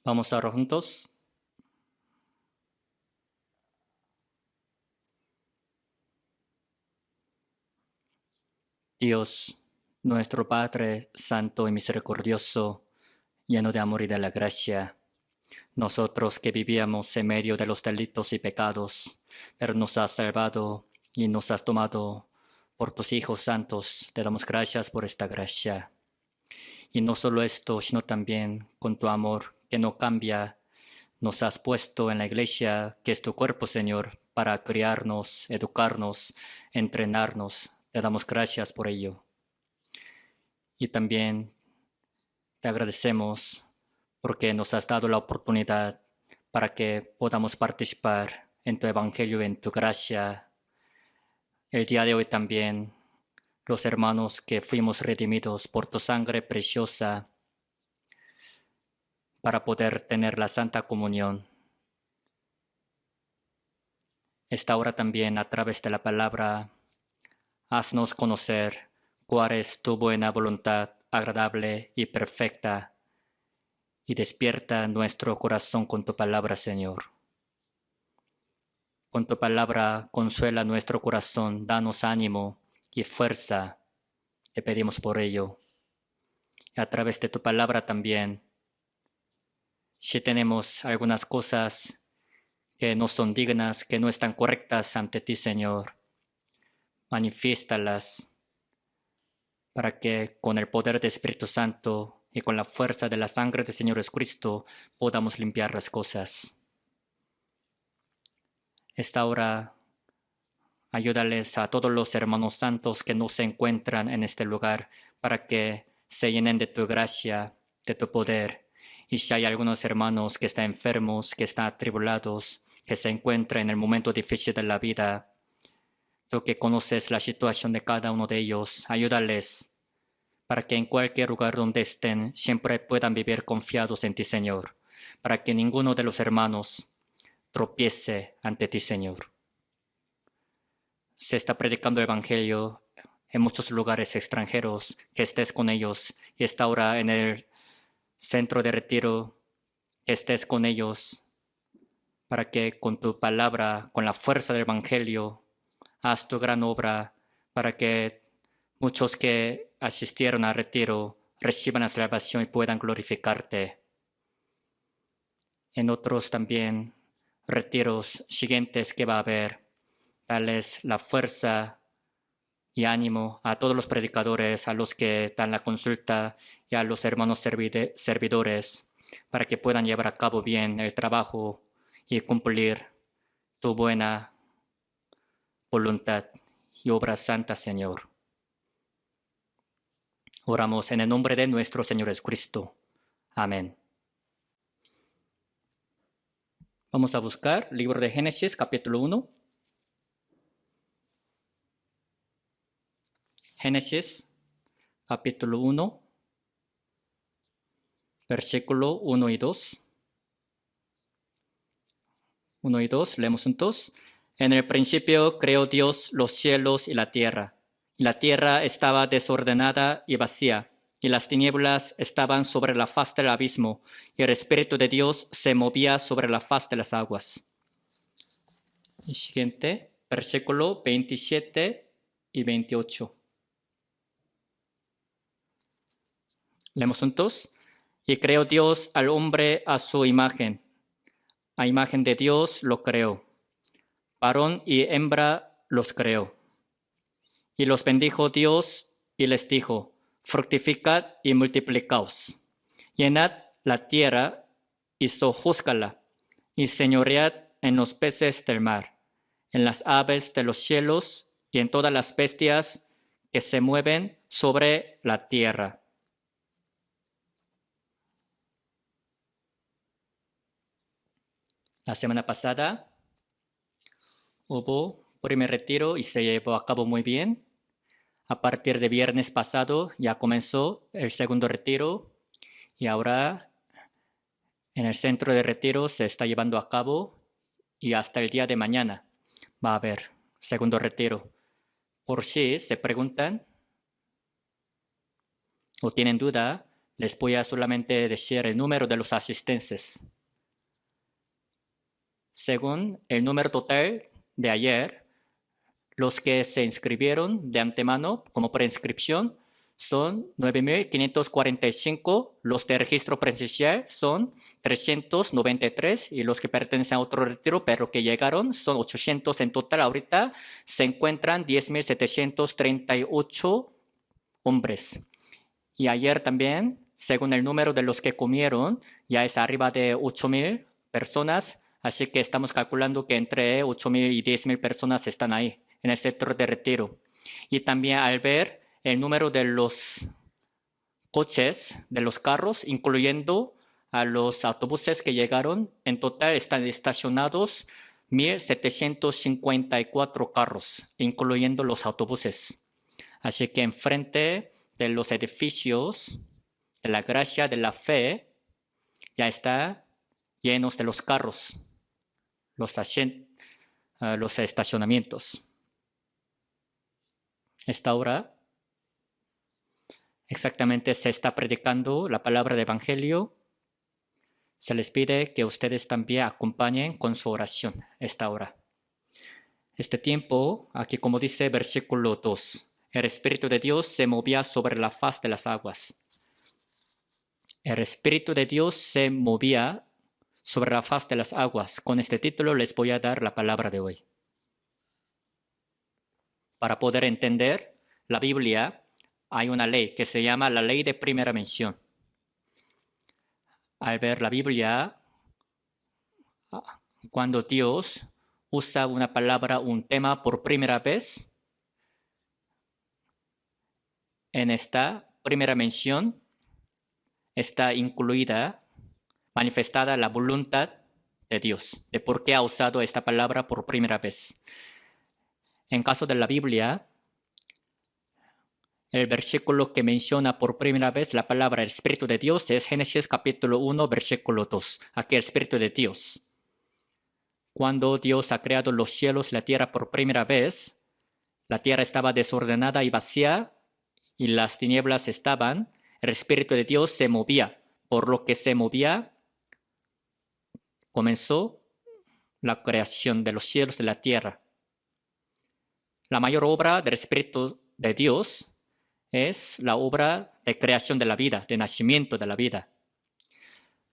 Vamos a orar juntos. Dios, nuestro Padre Santo y Misericordioso, lleno de amor y de la gracia, nosotros que vivíamos en medio de los delitos y pecados, pero nos has salvado y nos has tomado por tus hijos santos, te damos gracias por esta gracia. Y no solo esto, sino también con tu amor que no cambia, nos has puesto en la iglesia, que es tu cuerpo, Señor, para criarnos, educarnos, entrenarnos. Te damos gracias por ello. Y también te agradecemos porque nos has dado la oportunidad para que podamos participar en tu evangelio, en tu gracia. El día de hoy también, los hermanos que fuimos redimidos por tu sangre preciosa para poder tener la Santa Comunión. Esta hora también, a través de la palabra, haznos conocer cuál es tu buena voluntad, agradable y perfecta, y despierta nuestro corazón con tu palabra, Señor. Con tu palabra consuela nuestro corazón, danos ánimo y fuerza. Te pedimos por ello. Y a través de tu palabra también, si tenemos algunas cosas que no son dignas, que no están correctas ante ti, Señor, manifiéstalas para que con el poder del Espíritu Santo y con la fuerza de la sangre del Señor Jesucristo podamos limpiar las cosas. Esta hora, ayúdales a todos los hermanos santos que no se encuentran en este lugar para que se llenen de tu gracia, de tu poder. Y si hay algunos hermanos que están enfermos, que están atribulados, que se encuentran en el momento difícil de la vida, tú que conoces la situación de cada uno de ellos, ayúdales para que en cualquier lugar donde estén siempre puedan vivir confiados en ti, Señor, para que ninguno de los hermanos tropiece ante ti, Señor. Se está predicando el Evangelio en muchos lugares extranjeros, que estés con ellos, y esta hora en el centro de retiro, que estés con ellos, para que con tu palabra, con la fuerza del Evangelio, haz tu gran obra, para que muchos que asistieron al retiro reciban la salvación y puedan glorificarte. En otros también retiros siguientes que va a haber, dales la fuerza y ánimo a todos los predicadores, a los que dan la consulta y a los hermanos servidores, para que puedan llevar a cabo bien el trabajo y cumplir tu buena voluntad y obra santa, Señor. Oramos en el nombre de nuestro Señor Jesucristo. Amén. Vamos a buscar el libro de Génesis, capítulo 1. Génesis, capítulo 1, versículo 1 y 2. 1 y 2, leemos juntos. En el principio creó Dios los cielos y la tierra estaba desordenada y vacía, y las tinieblas estaban sobre la faz del abismo, y el Espíritu de Dios se movía sobre la faz de las aguas. Y siguiente, versículo 27 y 28. Leemos juntos. Y creó Dios al hombre a su imagen. A imagen de Dios lo creó. Varón y hembra los creó. Y los bendijo Dios y les dijo: fructificad y multiplicaos. Llenad la tierra y sojúzgala, y señoread en los peces del mar, en las aves de los cielos y en todas las bestias que se mueven sobre la tierra. La semana pasada hubo primer retiro y se llevó a cabo muy bien. A partir de viernes pasado ya comenzó el segundo retiro y ahora en el centro de retiro se está llevando a cabo y hasta el día de mañana va a haber segundo retiro. Por si se preguntan o tienen duda, les voy a solamente decir el número de los asistentes. Según el número total de ayer, los que se inscribieron de antemano como preinscripción son 9.545, los de registro presencial son 393 y los que pertenecen a otro retiro pero que llegaron son 800 en total. Ahorita se encuentran 10.738 hombres. Y ayer también, según el número de los que comieron, ya es arriba de 8.000 personas, así que estamos calculando que entre 8.000 y 10.000 personas están ahí, en el sector de retiro. Y también al ver el número de los coches, de los carros, incluyendo a los autobuses que llegaron, en total están estacionados 1.754 carros, incluyendo los autobuses. Así que enfrente de los edificios de la gracia de la fe ya está llenos de los carros, los estacionamientos. Esta hora exactamente se está predicando la palabra de evangelio. Se les pide que ustedes también acompañen con su oración esta hora. Este tiempo, aquí como dice versículo 2, el Espíritu de Dios se movía sobre la faz de las aguas. El Espíritu de Dios se movía sobre la faz de las aguas. Con este título les voy a dar la palabra de hoy. Para poder entender la Biblia, hay una ley que se llama la ley de primera mención. Al ver la Biblia, cuando Dios usa una palabra, un tema por primera vez, en esta primera mención está incluida, manifestada la voluntad de Dios, de por qué ha usado esta palabra por primera vez. En caso de la Biblia, el versículo que menciona por primera vez la palabra el Espíritu de Dios es Génesis capítulo 1, versículo 2. Aquí el Espíritu de Dios. Cuando Dios ha creado los cielos y la tierra por primera vez, la tierra estaba desordenada y vacía y las tinieblas estaban. El Espíritu de Dios se movía. Por lo que se movía, comenzó la creación de los cielos y de la tierra. La mayor obra del Espíritu de Dios es la obra de creación de la vida, de nacimiento de la vida.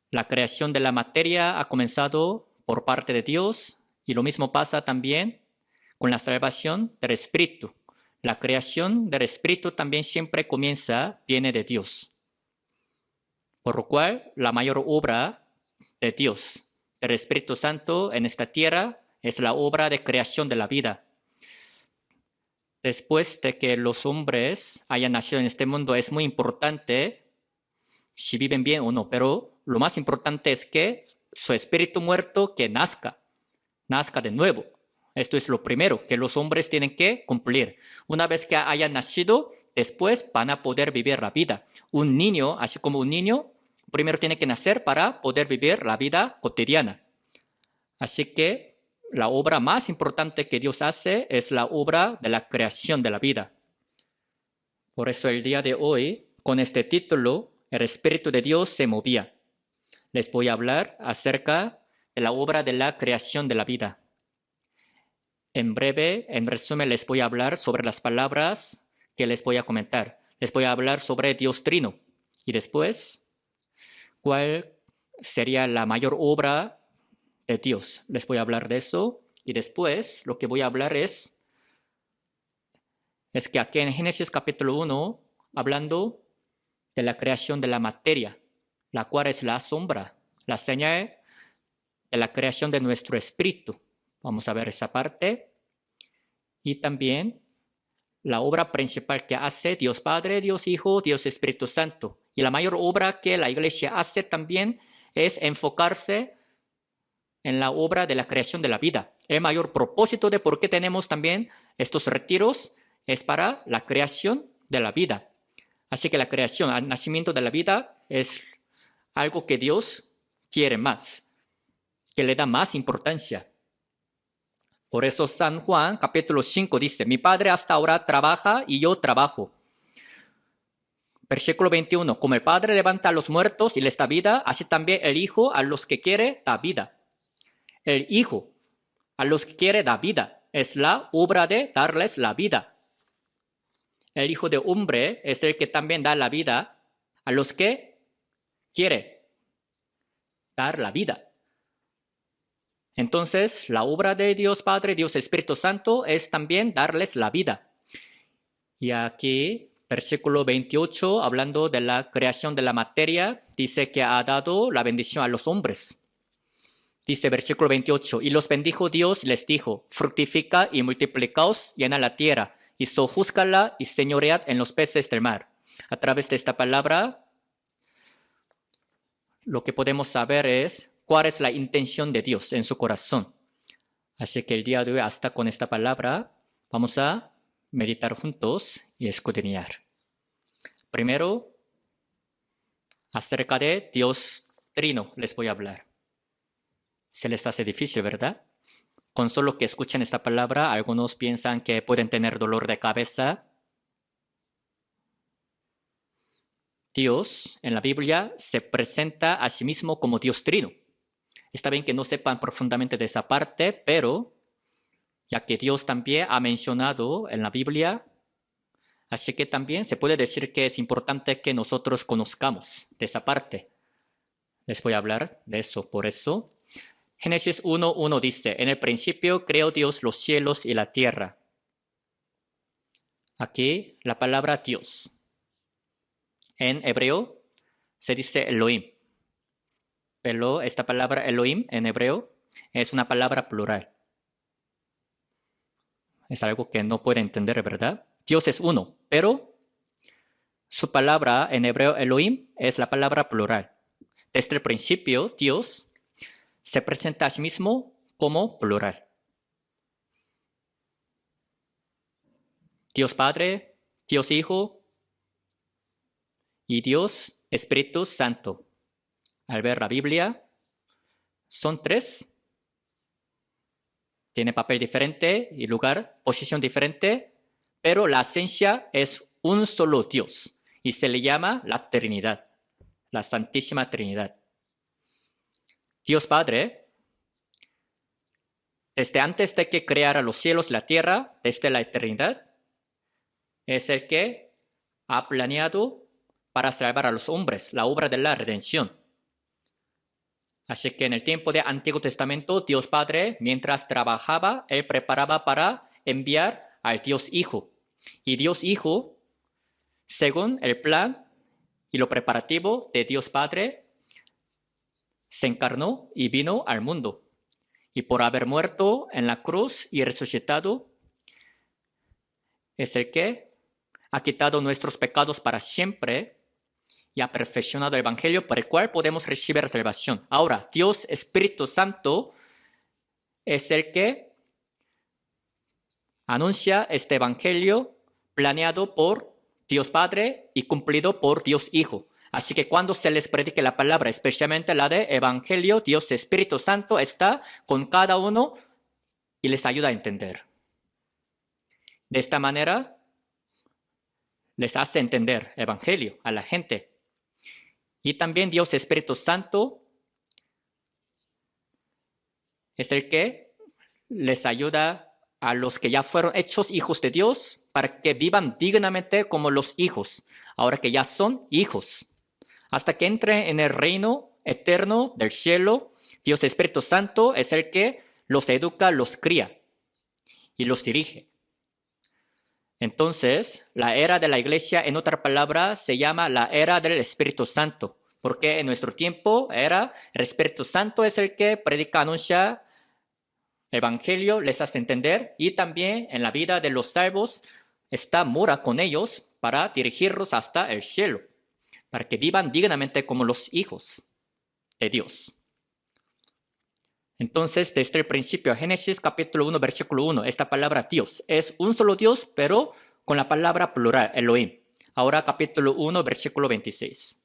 La creación de la materia ha comenzado por parte de Dios y lo mismo pasa también con la salvación del Espíritu. La creación del Espíritu también siempre viene de Dios. Por lo cual, la mayor obra de Dios, del Espíritu Santo en esta tierra, es la obra de creación de la vida. Después de que los hombres hayan nacido en este mundo, es muy importante si viven bien o no, pero lo más importante es que su espíritu muerto que nazca de nuevo. Esto es lo primero que los hombres tienen que cumplir. Una vez que hayan nacido, después van a poder vivir la vida. Un niño, así como un niño, primero tiene que nacer para poder vivir la vida cotidiana. Así que la obra más importante que Dios hace es la obra de la creación de la vida. Por eso el día de hoy, con este título, el Espíritu de Dios se movía. Les voy a hablar acerca de la obra de la creación de la vida. En breve, en resumen, les voy a hablar sobre las palabras que les voy a comentar. Les voy a hablar sobre Dios Trino. Y después, ¿cuál sería la mayor obra de Dios? Les voy a hablar de eso. Y después, lo que voy a hablar es que aquí en Génesis capítulo 1, hablando de la creación de la materia, la cual es la sombra, la señal de la creación de nuestro espíritu. Vamos a ver esa parte. Y también la obra principal que hace Dios Padre, Dios Hijo, Dios Espíritu Santo. Y la mayor obra que la iglesia hace también es enfocarse en la obra de la creación de la vida. El mayor propósito de por qué tenemos también estos retiros es para la creación de la vida. Así que la creación, el nacimiento de la vida es algo que Dios quiere más, que le da más importancia. Por eso San Juan capítulo 5 dice, mi Padre hasta ahora trabaja y yo trabajo. Versículo 21. Como el Padre levanta a los muertos y les da vida, así también el Hijo a los que quiere da vida. El Hijo a los que quiere da vida. Es la obra de darles la vida. El Hijo de Hombre es el que también da la vida a los que quiere dar la vida. Entonces, la obra de Dios Padre, Dios Espíritu Santo es también darles la vida. Y aquí, versículo 28, hablando de la creación de la materia, dice que ha dado la bendición a los hombres. Dice versículo 28, y los bendijo Dios y les dijo, fructifica y multiplicaos, llena la tierra, y sojúzcala y señoread en los peces del mar. A través de esta palabra, lo que podemos saber es cuál es la intención de Dios en su corazón. Así que el día de hoy, hasta con esta palabra, vamos a meditar juntos y escudriñar. Primero, acerca de Dios Trino les voy a hablar. Se les hace difícil, ¿verdad? Con solo que escuchen esta palabra, algunos piensan que pueden tener dolor de cabeza. Dios en la Biblia se presenta a sí mismo como Dios Trino. Está bien que no sepan profundamente de esa parte, pero ya que Dios también ha mencionado en la Biblia, así que también se puede decir que es importante que nosotros conozcamos de esa parte. Les voy a hablar de eso. Por eso, Génesis 1:1 dice, en el principio creó Dios los cielos y la tierra. Aquí la palabra Dios. En hebreo se dice Elohim. Pero esta palabra Elohim en hebreo es una palabra plural. Es algo que no puede entender, ¿verdad? Dios es uno, pero su palabra en hebreo Elohim es la palabra plural. Desde el principio, Dios se presenta a sí mismo como plural. Dios Padre, Dios Hijo y Dios Espíritu Santo. Al ver la Biblia, son tres. Tiene papel diferente y lugar, posición diferente, pero la esencia es un solo Dios y se le llama la Trinidad, la Santísima Trinidad. Dios Padre, desde antes de que creara los cielos y la tierra, desde la eternidad, es el que ha planeado para salvar a los hombres, la obra de la redención. Así que en el tiempo del Antiguo Testamento, Dios Padre, mientras trabajaba, Él preparaba para enviar al Dios Hijo. Y Dios Hijo, según el plan y lo preparativo de Dios Padre, se encarnó y vino al mundo. Y por haber muerto en la cruz y resucitado, es el que ha quitado nuestros pecados para siempre y ha perfeccionado el Evangelio por el cual podemos recibir salvación. Ahora, Dios Espíritu Santo es el que anuncia este Evangelio planeado por Dios Padre y cumplido por Dios Hijo. Así que cuando se les predique la palabra, especialmente la de Evangelio, Dios Espíritu Santo está con cada uno y les ayuda a entender. De esta manera, les hace entender Evangelio a la gente. Y también Dios Espíritu Santo es el que les ayuda a los que ya fueron hechos hijos de Dios para que vivan dignamente como los hijos, ahora que ya son hijos. Hasta que entren en el reino eterno del cielo, Dios Espíritu Santo es el que los educa, los cría y los dirige. Entonces, la era de la iglesia, en otra palabra, se llama la era del Espíritu Santo, porque en nuestro tiempo el Espíritu Santo es el que predica, anuncia el Evangelio, les hace entender, y también en la vida de los salvos mora con ellos para dirigirlos hasta el cielo, para que vivan dignamente como los hijos de Dios. Entonces, desde el principio, Génesis capítulo 1, versículo 1, esta palabra Dios es un solo Dios, pero con la palabra plural, Elohim. Ahora capítulo 1, versículo 26.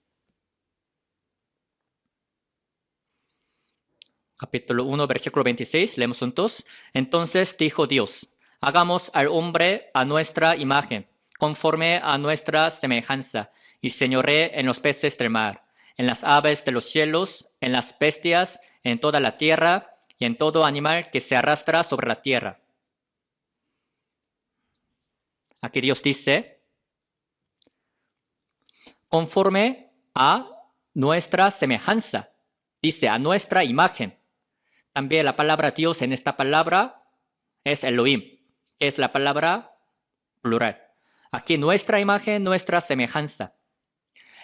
Capítulo 1, versículo 26, leemos juntos. Entonces dijo Dios, hagamos al hombre a nuestra imagen, conforme a nuestra semejanza, y señoree en los peces del mar, en las aves de los cielos, en las bestias, en toda la tierra y en todo animal que se arrastra sobre la tierra. Aquí Dios dice, conforme a nuestra semejanza, dice a nuestra imagen. También la palabra Dios en esta palabra es Elohim, que es la palabra plural. Aquí nuestra imagen, nuestra semejanza.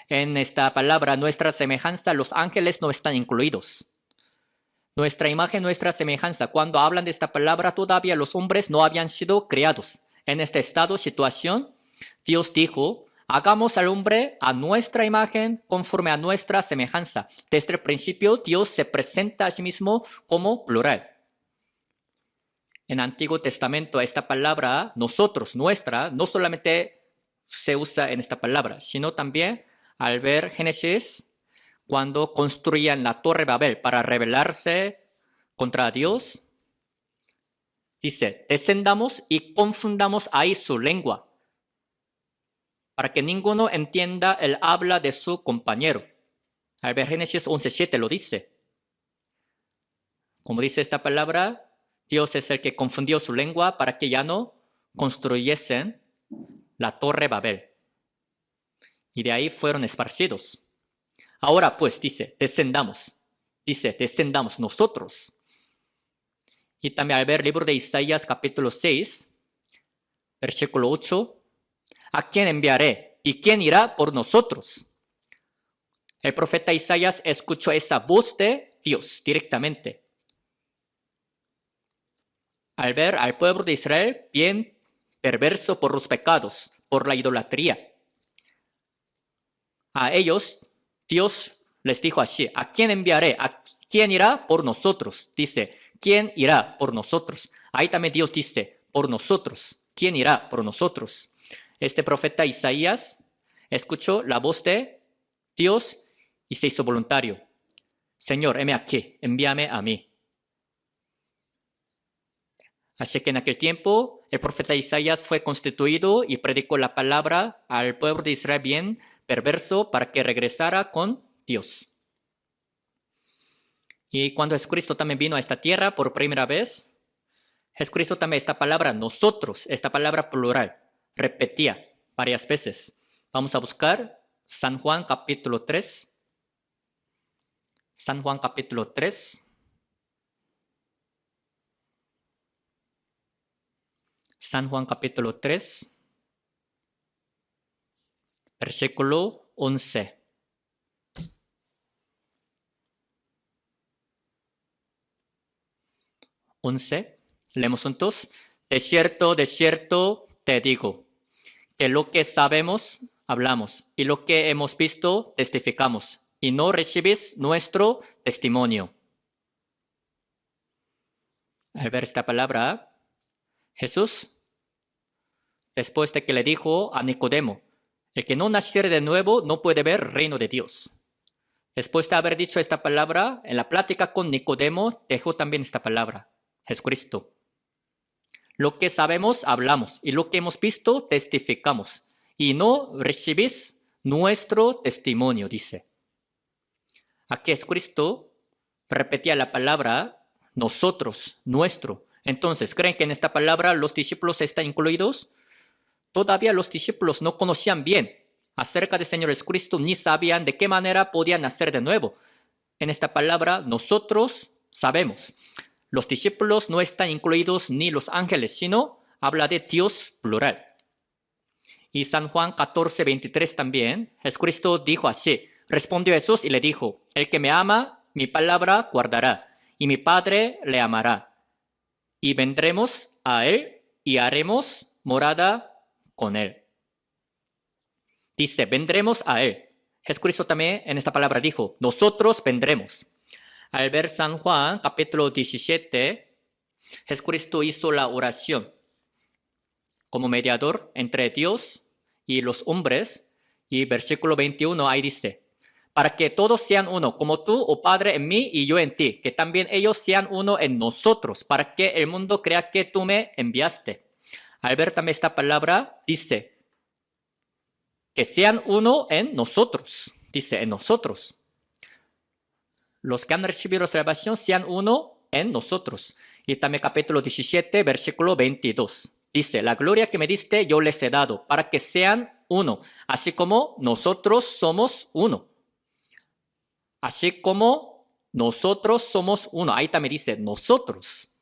En esta palabra, nuestra semejanza, los ángeles no están incluidos. Nuestra imagen, nuestra semejanza. Cuando hablan de esta palabra, todavía los hombres no habían sido creados. En este estado, situación, Dios dijo, hagamos al hombre a nuestra imagen conforme a nuestra semejanza. Desde el principio, Dios se presenta a sí mismo como plural. En el Antiguo Testamento, esta palabra, nosotros, nuestra, no solamente se usa en esta palabra, sino también al ver Génesis, cuando construían la Torre Babel para rebelarse contra Dios, dice, descendamos y confundamos ahí su lengua, para que ninguno entienda el habla de su compañero. Al ver Génesis 11:7 lo dice. Como dice esta palabra, Dios es el que confundió su lengua para que ya no construyesen la Torre Babel. Y de ahí fueron esparcidos. Ahora pues, dice, descendamos. Dice, descendamos nosotros. Y también al ver el libro de Isaías capítulo 6, versículo 8, ¿a quién enviaré? ¿Y quién irá por nosotros? El profeta Isaías escuchó esa voz de Dios directamente. Al ver al pueblo de Israel bien perverso por los pecados, por la idolatría. A ellos, Dios les dijo así, ¿a quién enviaré? ¿A quién irá por nosotros? Dice, ¿quién irá por nosotros? Ahí también Dios dice, por nosotros. ¿Quién irá por nosotros? Este profeta Isaías escuchó la voz de Dios y se hizo voluntario. Señor, heme aquí, envíame a mí. Así que en aquel tiempo el profeta Isaías fue constituido y predicó la palabra al pueblo de Israel bien perverso para que regresara con Dios. Y cuando Jesucristo también vino a esta tierra por primera vez, Jesucristo también esta palabra nosotros, esta palabra plural, repetía varias veces. Vamos a buscar San Juan capítulo 3. San Juan capítulo 3. San Juan capítulo 3, versículo 11. Leemos juntos. De cierto te digo, que lo que sabemos, hablamos, y lo que hemos visto, testificamos, y no recibís nuestro testimonio. Al ver esta palabra, Jesús, después de que le dijo a Nicodemo, el que no naciere de nuevo no puede ver el reino de Dios. Después de haber dicho esta palabra, en la plática con Nicodemo, dejó también esta palabra, Jesucristo. Lo que sabemos, hablamos, y lo que hemos visto, testificamos, y no recibís nuestro testimonio, dice. Aquí Jesucristo repetía la palabra nosotros, nuestro. Entonces, ¿creen que en esta palabra los discípulos están incluidos? Todavía los discípulos no conocían bien acerca del Señor Jesucristo, ni sabían de qué manera podían nacer de nuevo. En esta palabra, nosotros sabemos. Los discípulos no están incluidos ni los ángeles, sino habla de Dios plural. Y San Juan 14:23 también, Jesucristo dijo así, respondió Jesús y le dijo, el que me ama, mi palabra guardará, y mi Padre le amará. Y vendremos a él y haremos morada con él. Dice, vendremos a él. Jesucristo también en esta palabra dijo, nosotros vendremos. Al ver San Juan, capítulo 17, Jesucristo hizo la oración como mediador entre Dios y los hombres. Y versículo 21 ahí dice, para que todos sean uno, como tú, oh Padre, en mí y yo en ti, que también ellos sean uno en nosotros, para que el mundo crea que tú me enviaste. Al ver también esta palabra, dice, que sean uno en nosotros. Dice, en nosotros. Los que han recibido salvación sean uno en nosotros. Y también capítulo 17, versículo 22. Dice, la gloria que me diste yo les he dado, para que sean uno, así como nosotros somos uno. Así como nosotros somos uno. Ahí también dice, nosotros.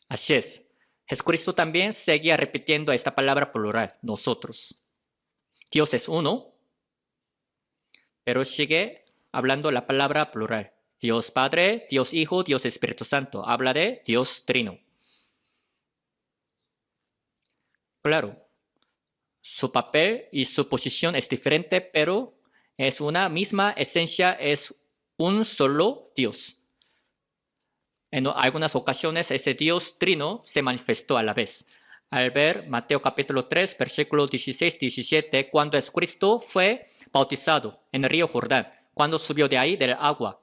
Así es. Jesucristo también seguía repitiendo esta palabra plural, nosotros. Dios es uno, pero sigue hablando la palabra plural. Dios Padre, Dios Hijo, Dios Espíritu Santo. Habla de Dios Trino. Claro, su papel y su posición es diferente, pero es una misma esencia, es un solo Dios. En algunas ocasiones ese Dios Trino se manifestó a la vez. Al ver Mateo capítulo 3, versículos 16-17, cuando Jesucristo fue bautizado en el río Jordán, cuando subió de ahí del agua.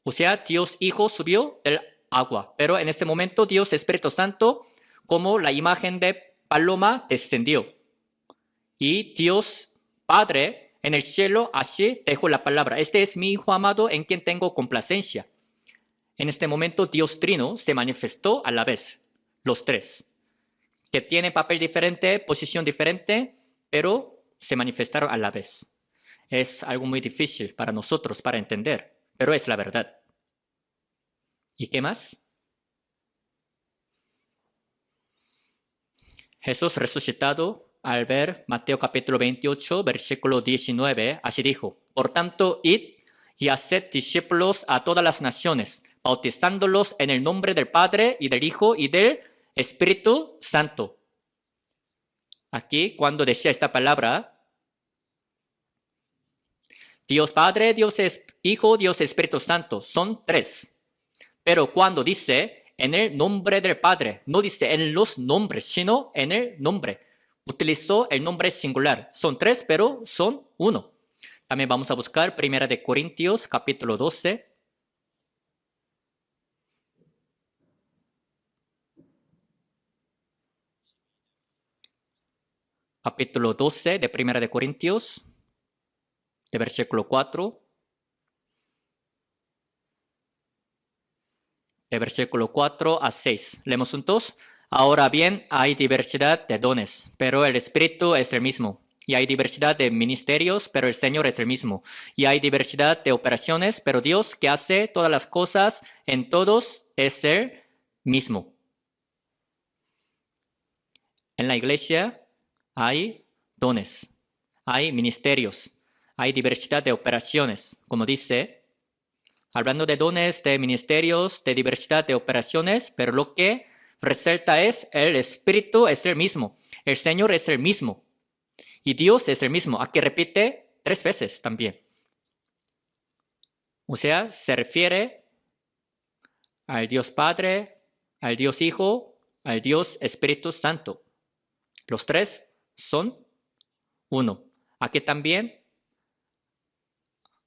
O sea, Dios Hijo subió del agua, pero en este momento Dios Espíritu Santo, como la imagen de paloma, descendió. Y Dios Padre en el cielo así dejó la palabra. Este es mi Hijo amado en quien tengo complacencia. En este momento Dios Trino se manifestó a la vez, los tres, que tienen papel diferente, posición diferente, pero se manifestaron a la vez. Es algo muy difícil para nosotros para entender, pero es la verdad. ¿Y qué más? Jesús resucitado, al ver Mateo capítulo 28, versículo 19, así dijo, por tanto, id y haced discípulos a todas las naciones, bautizándolos en el nombre del Padre y del Hijo y del Espíritu Santo. Aquí, cuando decía esta palabra, Dios Padre, Dios Hijo, Dios Espíritu Santo, son tres. Pero cuando dice en el nombre del Padre, no dice en los nombres, sino en el nombre. Utilizó el nombre singular. Son tres, pero son uno. También vamos a buscar 1 Corintios capítulo 12. Capítulo 12 de 1 Corintios, de versículo 4. De versículo 4 a 6. Leemos juntos. Ahora bien, hay diversidad de dones, pero el Espíritu es el mismo. Y hay diversidad de ministerios, pero el Señor es el mismo. Y hay diversidad de operaciones, pero Dios que hace todas las cosas en todos es el mismo. En la iglesia hay dones, hay ministerios, hay diversidad de operaciones, como dice, hablando de dones, de ministerios, de diversidad de operaciones, pero lo que resalta es el Espíritu es el mismo, el Señor es el mismo y Dios es el mismo. Aquí repite 3 veces también. O sea, se refiere al Dios Padre, al Dios Hijo, al Dios Espíritu Santo. Los tres son uno. Aquí también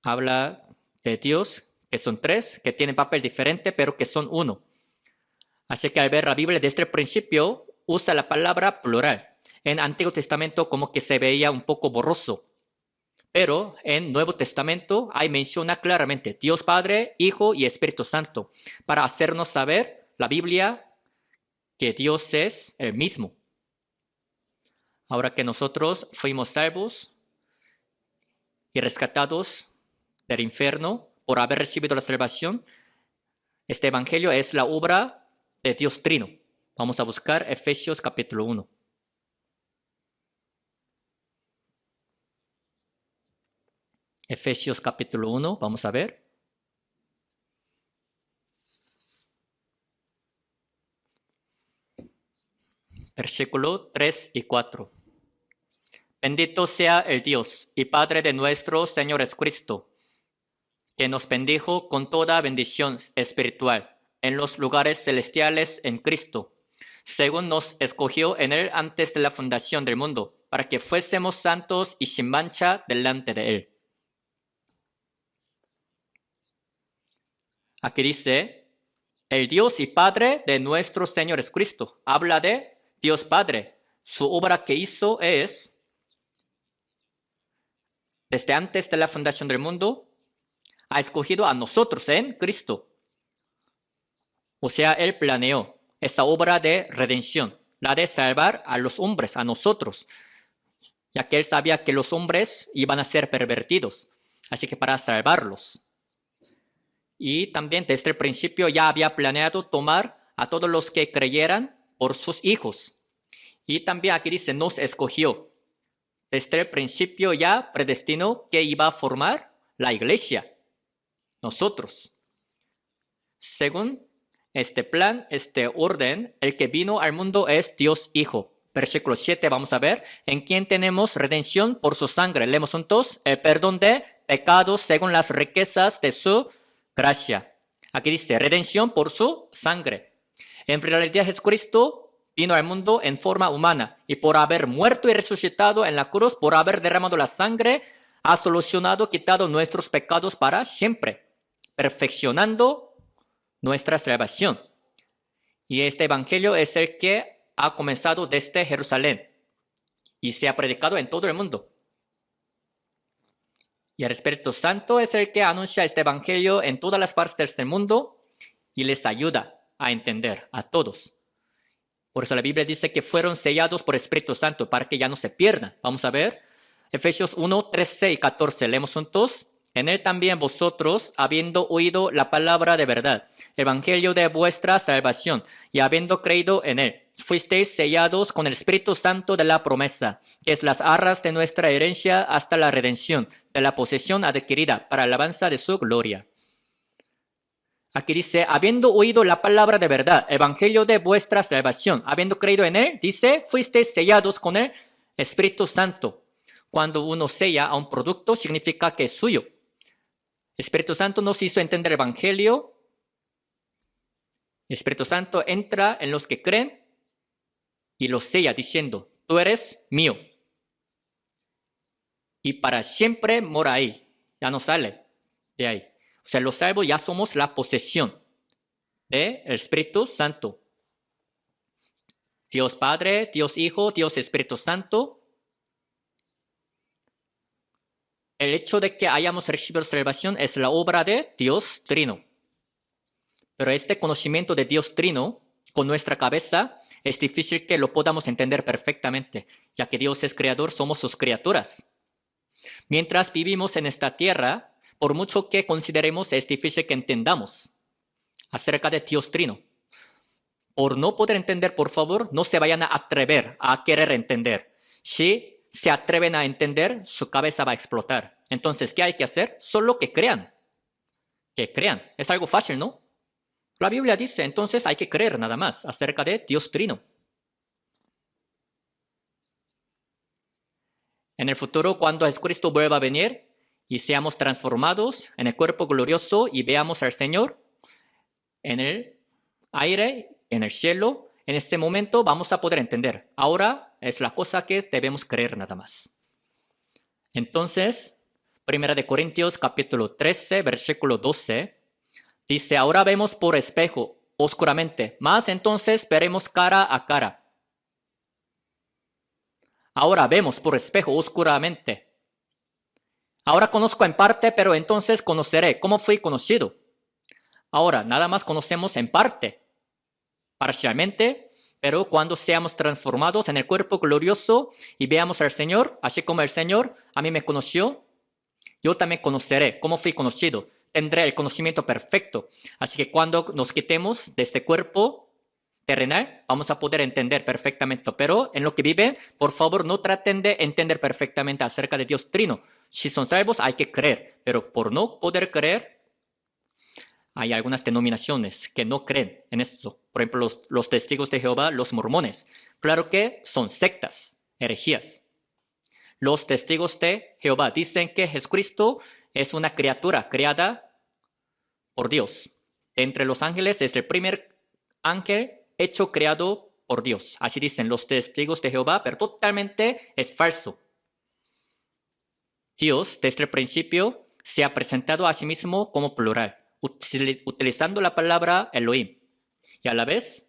habla de Dios, que son tres, que tienen papel diferente, pero que son uno. Así que al ver la Biblia desde el principio, usa la palabra plural. En Antiguo Testamento como que se veía un poco borroso. Pero en Nuevo Testamento ahí menciona claramente Dios Padre, Hijo y Espíritu Santo, para hacernos saber la Biblia que Dios es el mismo. Ahora que nosotros fuimos salvos y rescatados del infierno por haber recibido la salvación, este evangelio es la obra de Dios Trino. Vamos a buscar Efesios capítulo 1. Efesios capítulo 1, vamos a ver. Versículo 3 y 4. Bendito sea el Dios y Padre de nuestro Señor Jesucristo, que nos bendijo con toda bendición espiritual en los lugares celestiales en Cristo, según nos escogió en Él antes de la fundación del mundo, para que fuésemos santos y sin mancha delante de Él. Aquí dice, el Dios y Padre de nuestro Señor Jesucristo. Habla de Dios Padre. Su obra que hizo es desde antes de la fundación del mundo, ha escogido a nosotros en Cristo. O sea, Él planeó esta obra de redención, la de salvar a los hombres, a nosotros, ya que Él sabía que los hombres iban a ser pervertidos, así que para salvarlos. Y también desde el principio ya había planeado tomar a todos los que creyeran por sus hijos. Y también aquí dice, nos escogió. Desde el principio ya predestinó que iba a formar la iglesia, nosotros. Según este plan, este orden, el que vino al mundo es Dios Hijo. Versículo 7, vamos a ver, en quien tenemos redención por su sangre. Leemos juntos, el perdón de pecados según las riquezas de su gracia. Aquí dice, redención por su sangre. En realidad Jesucristo vino al mundo en forma humana y por haber muerto y resucitado en la cruz, por haber derramado la sangre, ha solucionado, quitado nuestros pecados para siempre, perfeccionando nuestra salvación. Y este evangelio es el que ha comenzado desde Jerusalén y se ha predicado en todo el mundo. Y el Espíritu Santo es el que anuncia este evangelio en todas las partes del mundo y les ayuda a entender a todos. Por eso la Biblia dice que fueron sellados por el Espíritu Santo para que ya no se pierdan. Vamos a ver. Efesios 1, 13 y 14. Leemos juntos. En él también vosotros, habiendo oído la palabra de verdad, evangelio de vuestra salvación, y habiendo creído en él, fuisteis sellados con el Espíritu Santo de la promesa, que es las arras de nuestra herencia hasta la redención, de la posesión adquirida para alabanza de su gloria. Aquí dice, habiendo oído la palabra de verdad, evangelio de vuestra salvación, habiendo creído en él, dice, fuisteis sellados con el Espíritu Santo. Cuando uno sella a un producto, significa que es suyo. El Espíritu Santo nos hizo entender el evangelio. El Espíritu Santo entra en los que creen y los sella diciendo, tú eres mío. Y para siempre mora ahí, ya no sale de ahí. O sea, los salvos ya somos la posesión del Espíritu Santo. Dios Padre, Dios Hijo, Dios Espíritu Santo. El hecho de que hayamos recibido salvación es la obra de Dios Trino. Pero este conocimiento de Dios Trino, con nuestra cabeza, es difícil que lo podamos entender perfectamente, ya que Dios es creador, somos sus criaturas. Mientras vivimos en esta tierra, por mucho que consideremos, es difícil que entendamos acerca de Dios Trino. Por no poder entender, por favor, no se vayan a atrever a querer entender. Si se atreven a entender, su cabeza va a explotar. Entonces, ¿qué hay que hacer? Solo que crean. Que crean. Es algo fácil, ¿no? La Biblia dice, entonces hay que creer nada más acerca de Dios Trino. En el futuro, cuando Jesucristo vuelva a venir, y seamos transformados en el cuerpo glorioso y veamos al Señor en el aire, en el cielo, en este momento vamos a poder entender. Ahora es la cosa que debemos creer nada más. Entonces, 1 Corintios capítulo 13, versículo 12, dice, ahora vemos por espejo, oscuramente, mas entonces veremos cara a cara. Ahora vemos por espejo, oscuramente. Ahora conozco en parte, pero entonces conoceré. ¿Cómo fui conocido? Ahora, nada más conocemos en parte, parcialmente, pero cuando seamos transformados en el cuerpo glorioso y veamos al Señor, así como el Señor a mí me conoció, yo también conoceré. ¿Cómo fui conocido? Tendré el conocimiento perfecto. Así que cuando nos quitemos de este cuerpo terrenal, vamos a poder entender perfectamente. Pero en lo que viven, por favor, no traten de entender perfectamente acerca de Dios Trino. Si son salvos, hay que creer. Pero por no poder creer, hay algunas denominaciones que no creen en esto. Por ejemplo, los testigos de Jehová, los mormones. Claro que son sectas, herejías. Los testigos de Jehová dicen que Jesucristo es una criatura creada por Dios. Entre los ángeles es el primer ángel hecho creado por Dios. Así dicen los testigos de Jehová, pero totalmente es falso. Dios, desde el principio, se ha presentado a sí mismo como plural, utilizando la palabra Elohim. Y a la vez,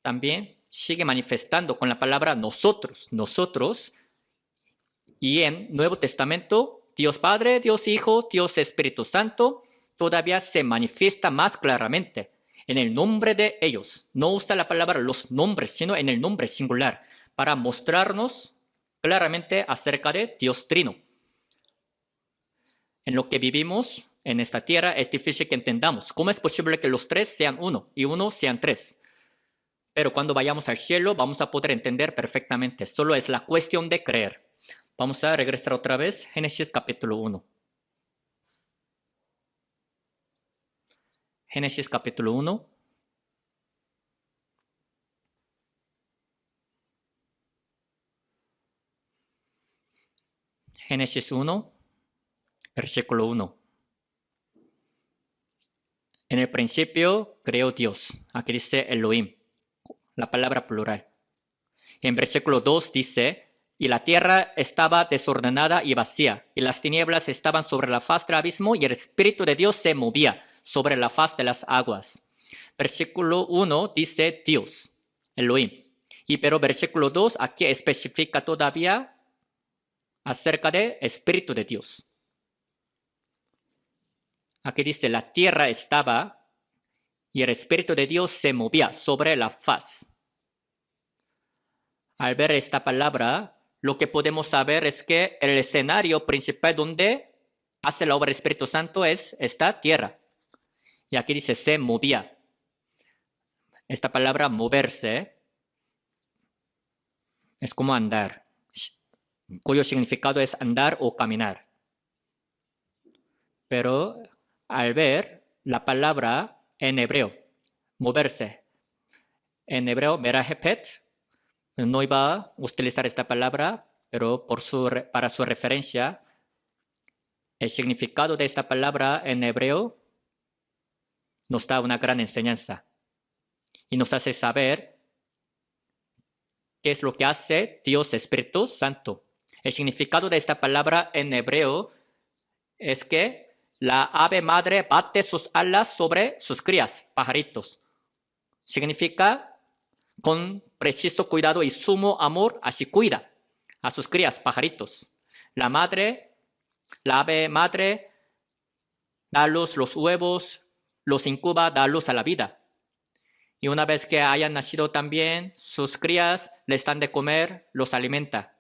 también sigue manifestando con la palabra nosotros. Nosotros, Y en Nuevo Testamento, Dios Padre, Dios Hijo, Dios Espíritu Santo todavía se manifiesta más claramente en el nombre de ellos. No usa la palabra los nombres, sino en el nombre singular, para mostrarnos claramente acerca de Dios Trino. En lo que vivimos en esta tierra es difícil que entendamos cómo es posible que los tres sean uno y uno sean tres. Pero cuando vayamos al cielo vamos a poder entender perfectamente. Solo es la cuestión de creer. Vamos a regresar otra vez. Génesis capítulo 1. Génesis capítulo 1. Génesis 1, versículo 1. En el principio creó Dios. Aquí dice Elohim, la palabra plural. En versículo 2 dice, y la tierra estaba desordenada y vacía, y las tinieblas estaban sobre la faz del abismo, y el Espíritu de Dios se movía sobre la faz de las aguas. Versículo 1 dice Dios, Elohim. Pero versículo 2 aquí especifica todavía acerca del Espíritu de Dios. Aquí dice, la tierra estaba y el Espíritu de Dios se movía sobre la faz. Al ver esta palabra, lo que podemos saber es que el escenario principal donde hace la obra del Espíritu Santo es esta tierra. Y aquí dice, se movía. Esta palabra moverse es como andar, cuyo significado es andar o caminar. Pero al ver la palabra en hebreo, moverse, en hebreo, merahepet, no iba a utilizar esta palabra, pero para su referencia, el significado de esta palabra en hebreo nos da una gran enseñanza y nos hace saber qué es lo que hace Dios Espíritu Santo. El significado de esta palabra en hebreo es que la ave madre bate sus alas sobre sus crías, pajaritos. Significa con preciso cuidado y sumo amor, así cuida a sus crías, pajaritos. La ave madre, da luz los huevos, los incuba, da luz a la vida. Y una vez que hayan nacido también, sus crías les dan de comer, los alimenta.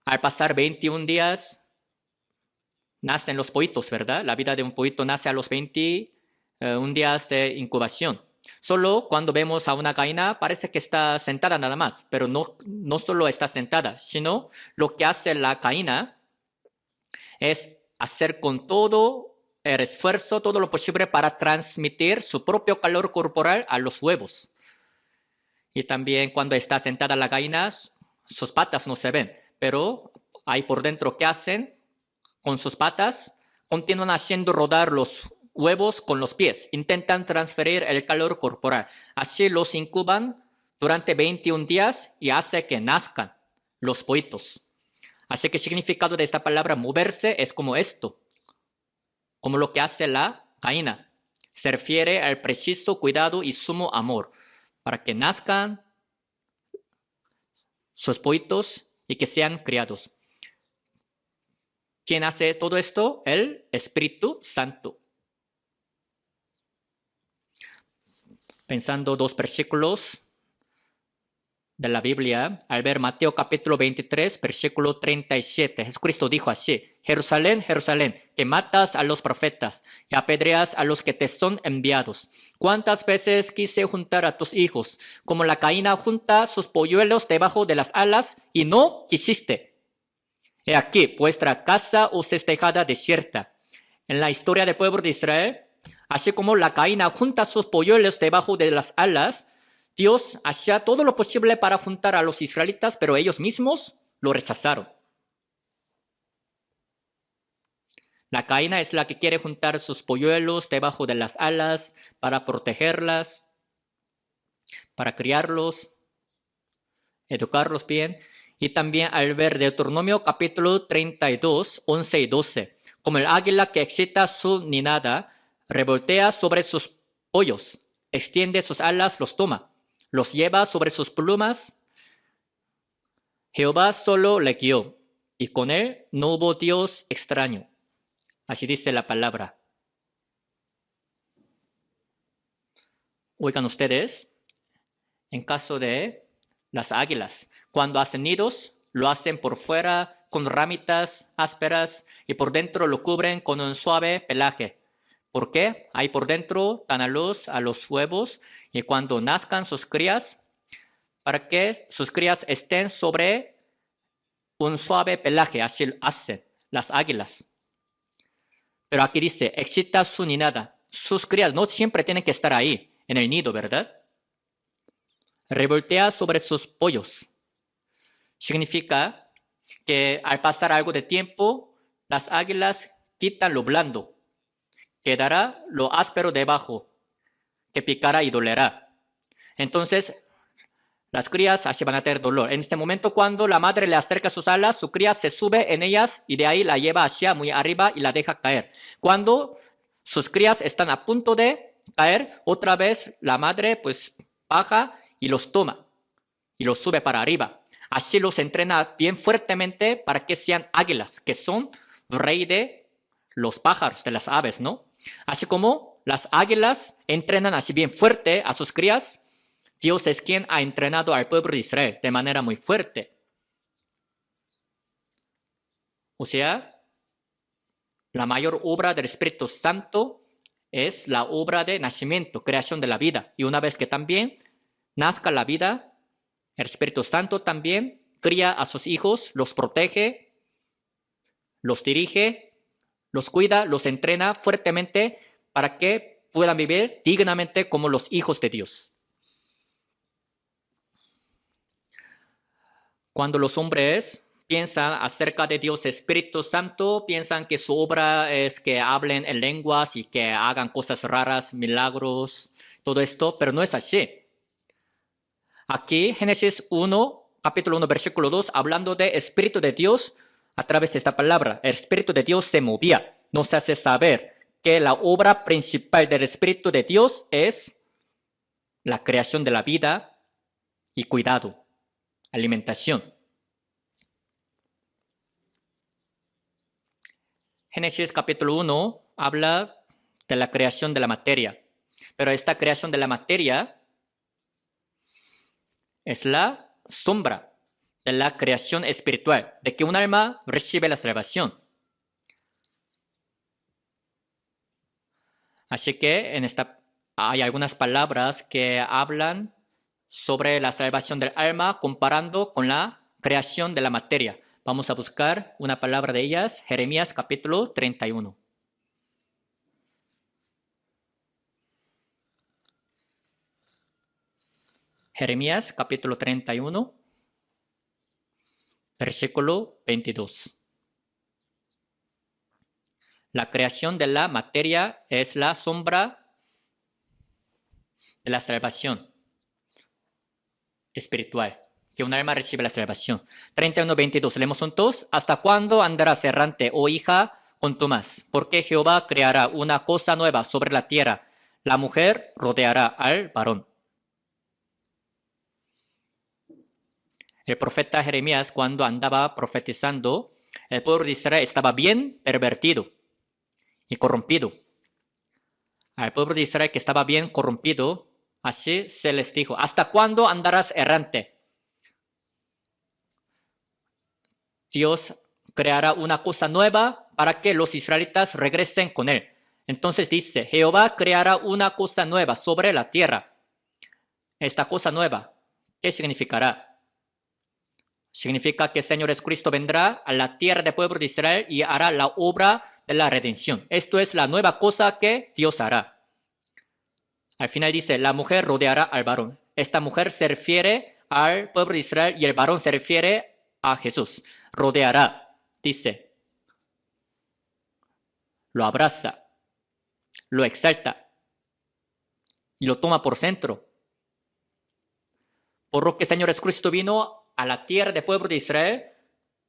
Al pasar 21 días, nacen los pollitos, ¿verdad? La vida de un pollito nace a los 21 días de incubación. Solo cuando vemos a una gallina parece que está sentada nada más, pero no solo está sentada, sino lo que hace la gallina es hacer con todo el esfuerzo, todo lo posible para transmitir su propio calor corporal a los huevos. Y también cuando está sentada la gallina, sus patas no se ven, pero ahí por dentro, ¿qué hacen? Con sus patas continúan haciendo rodar los huevos con los pies. Intentan transferir el calor corporal. Así los incuban durante 21 días y hace que nazcan los pollitos. Así que el significado de esta palabra moverse es como esto, como lo que hace la gallina. Se refiere al preciso cuidado y sumo amor para que nazcan sus pollitos y que sean criados. ¿Quién hace todo esto? El Espíritu Santo. Pensando 2 versículos de la Biblia, al ver Mateo capítulo 23, versículo 37, Jesucristo dijo así: Jerusalén, Jerusalén, que matas a los profetas y apedreas a los que te son enviados. ¿Cuántas veces quise juntar a tus hijos, como la gallina junta sus polluelos debajo de las alas, y no quisiste? He aquí, vuestra casa os es dejada desierta. En la historia del pueblo de Israel, así como la gallina junta sus polluelos debajo de las alas, Dios hacía todo lo posible para juntar a los israelitas, pero ellos mismos lo rechazaron. La gallina es la que quiere juntar sus polluelos debajo de las alas para protegerlas, para criarlos, educarlos bien. Y también al ver Deuteronomio capítulo 32, 11 y 12, como el águila que excita su ninada, revoltea sobre sus pollos, extiende sus alas, los toma, los lleva sobre sus plumas, Jehová solo le guió, y con él no hubo Dios extraño. Así dice la palabra. Oigan ustedes, en caso de las águilas, cuando hacen nidos, lo hacen por fuera con ramitas ásperas y por dentro lo cubren con un suave pelaje. ¿Por qué? Ahí por dentro dan a luz a los huevos y cuando nazcan sus crías, para que sus crías estén sobre un suave pelaje, así hacen las águilas. Pero aquí dice, excita su ninada. Sus crías no siempre tienen que estar ahí, en el nido, ¿verdad? Revoltea sobre sus pollos. Significa que al pasar algo de tiempo, las águilas quitan lo blando. Quedará lo áspero debajo, que picará y dolerá. Entonces, las crías así van a tener dolor. En este momento, cuando la madre le acerca sus alas, su cría se sube en ellas y de ahí la lleva hacia muy arriba y la deja caer. Cuando sus crías están a punto de caer, otra vez la madre pues baja y los toma y los sube para arriba. Así los entrena bien fuertemente para que sean águilas, que son rey de los pájaros, de las aves, ¿no? Así como las águilas entrenan así bien fuerte a sus crías, Dios es quien ha entrenado al pueblo de Israel de manera muy fuerte. O sea, la mayor obra del Espíritu Santo es la obra de nacimiento, creación de la vida. Y una vez que también nazca la vida, el Espíritu Santo también cría a sus hijos, los protege, los dirige, los cuida, los entrena fuertemente para que puedan vivir dignamente como los hijos de Dios. Cuando los hombres piensan acerca de Dios Espíritu Santo, piensan que su obra es que hablen en lenguas y que hagan cosas raras, milagros, todo esto, pero no es así. Aquí, Génesis 1, capítulo 1, versículo 2, hablando de Espíritu de Dios, a través de esta palabra, el Espíritu de Dios se movía. Nos hace saber que la obra principal del Espíritu de Dios es la creación de la vida y cuidado. Alimentación. Génesis capítulo 1 habla de la creación de la materia, pero esta creación de la materia es la sombra de la creación espiritual, de que un alma recibe la salvación. Así que en esta hay algunas palabras que hablan sobre la salvación del alma comparando con la creación de la materia. Vamos a buscar una palabra de ellas, Jeremías capítulo 31. Jeremías capítulo 31, versículo 22. La creación de la materia es la sombra de la salvación espiritual, que un alma recibe la salvación. 31:22, leemos juntos. ¿Hasta cuándo andarás errante, oh hija, con tu más? Porque Jehová creará una cosa nueva sobre la tierra. La mujer rodeará al varón. El profeta Jeremías, cuando andaba profetizando, el pueblo de Israel estaba bien pervertido y corrompido. Al pueblo de Israel que estaba bien corrompido, así se les dijo, ¿hasta cuándo andarás errante? Dios creará una cosa nueva para que los israelitas regresen con él. Entonces dice, Jehová creará una cosa nueva sobre la tierra. Esta cosa nueva, ¿qué significará? Significa que el Señor Jesucristo vendrá a la tierra del pueblo de Israel y hará la obra de la redención. Esto es la nueva cosa que Dios hará. Al final dice, la mujer rodeará al varón. Esta mujer se refiere al pueblo de Israel y el varón se refiere a Jesús. Rodeará, dice. Lo abraza, lo exalta y lo toma por centro. Por lo que el Señor Jesucristo vino a la tierra del pueblo de Israel,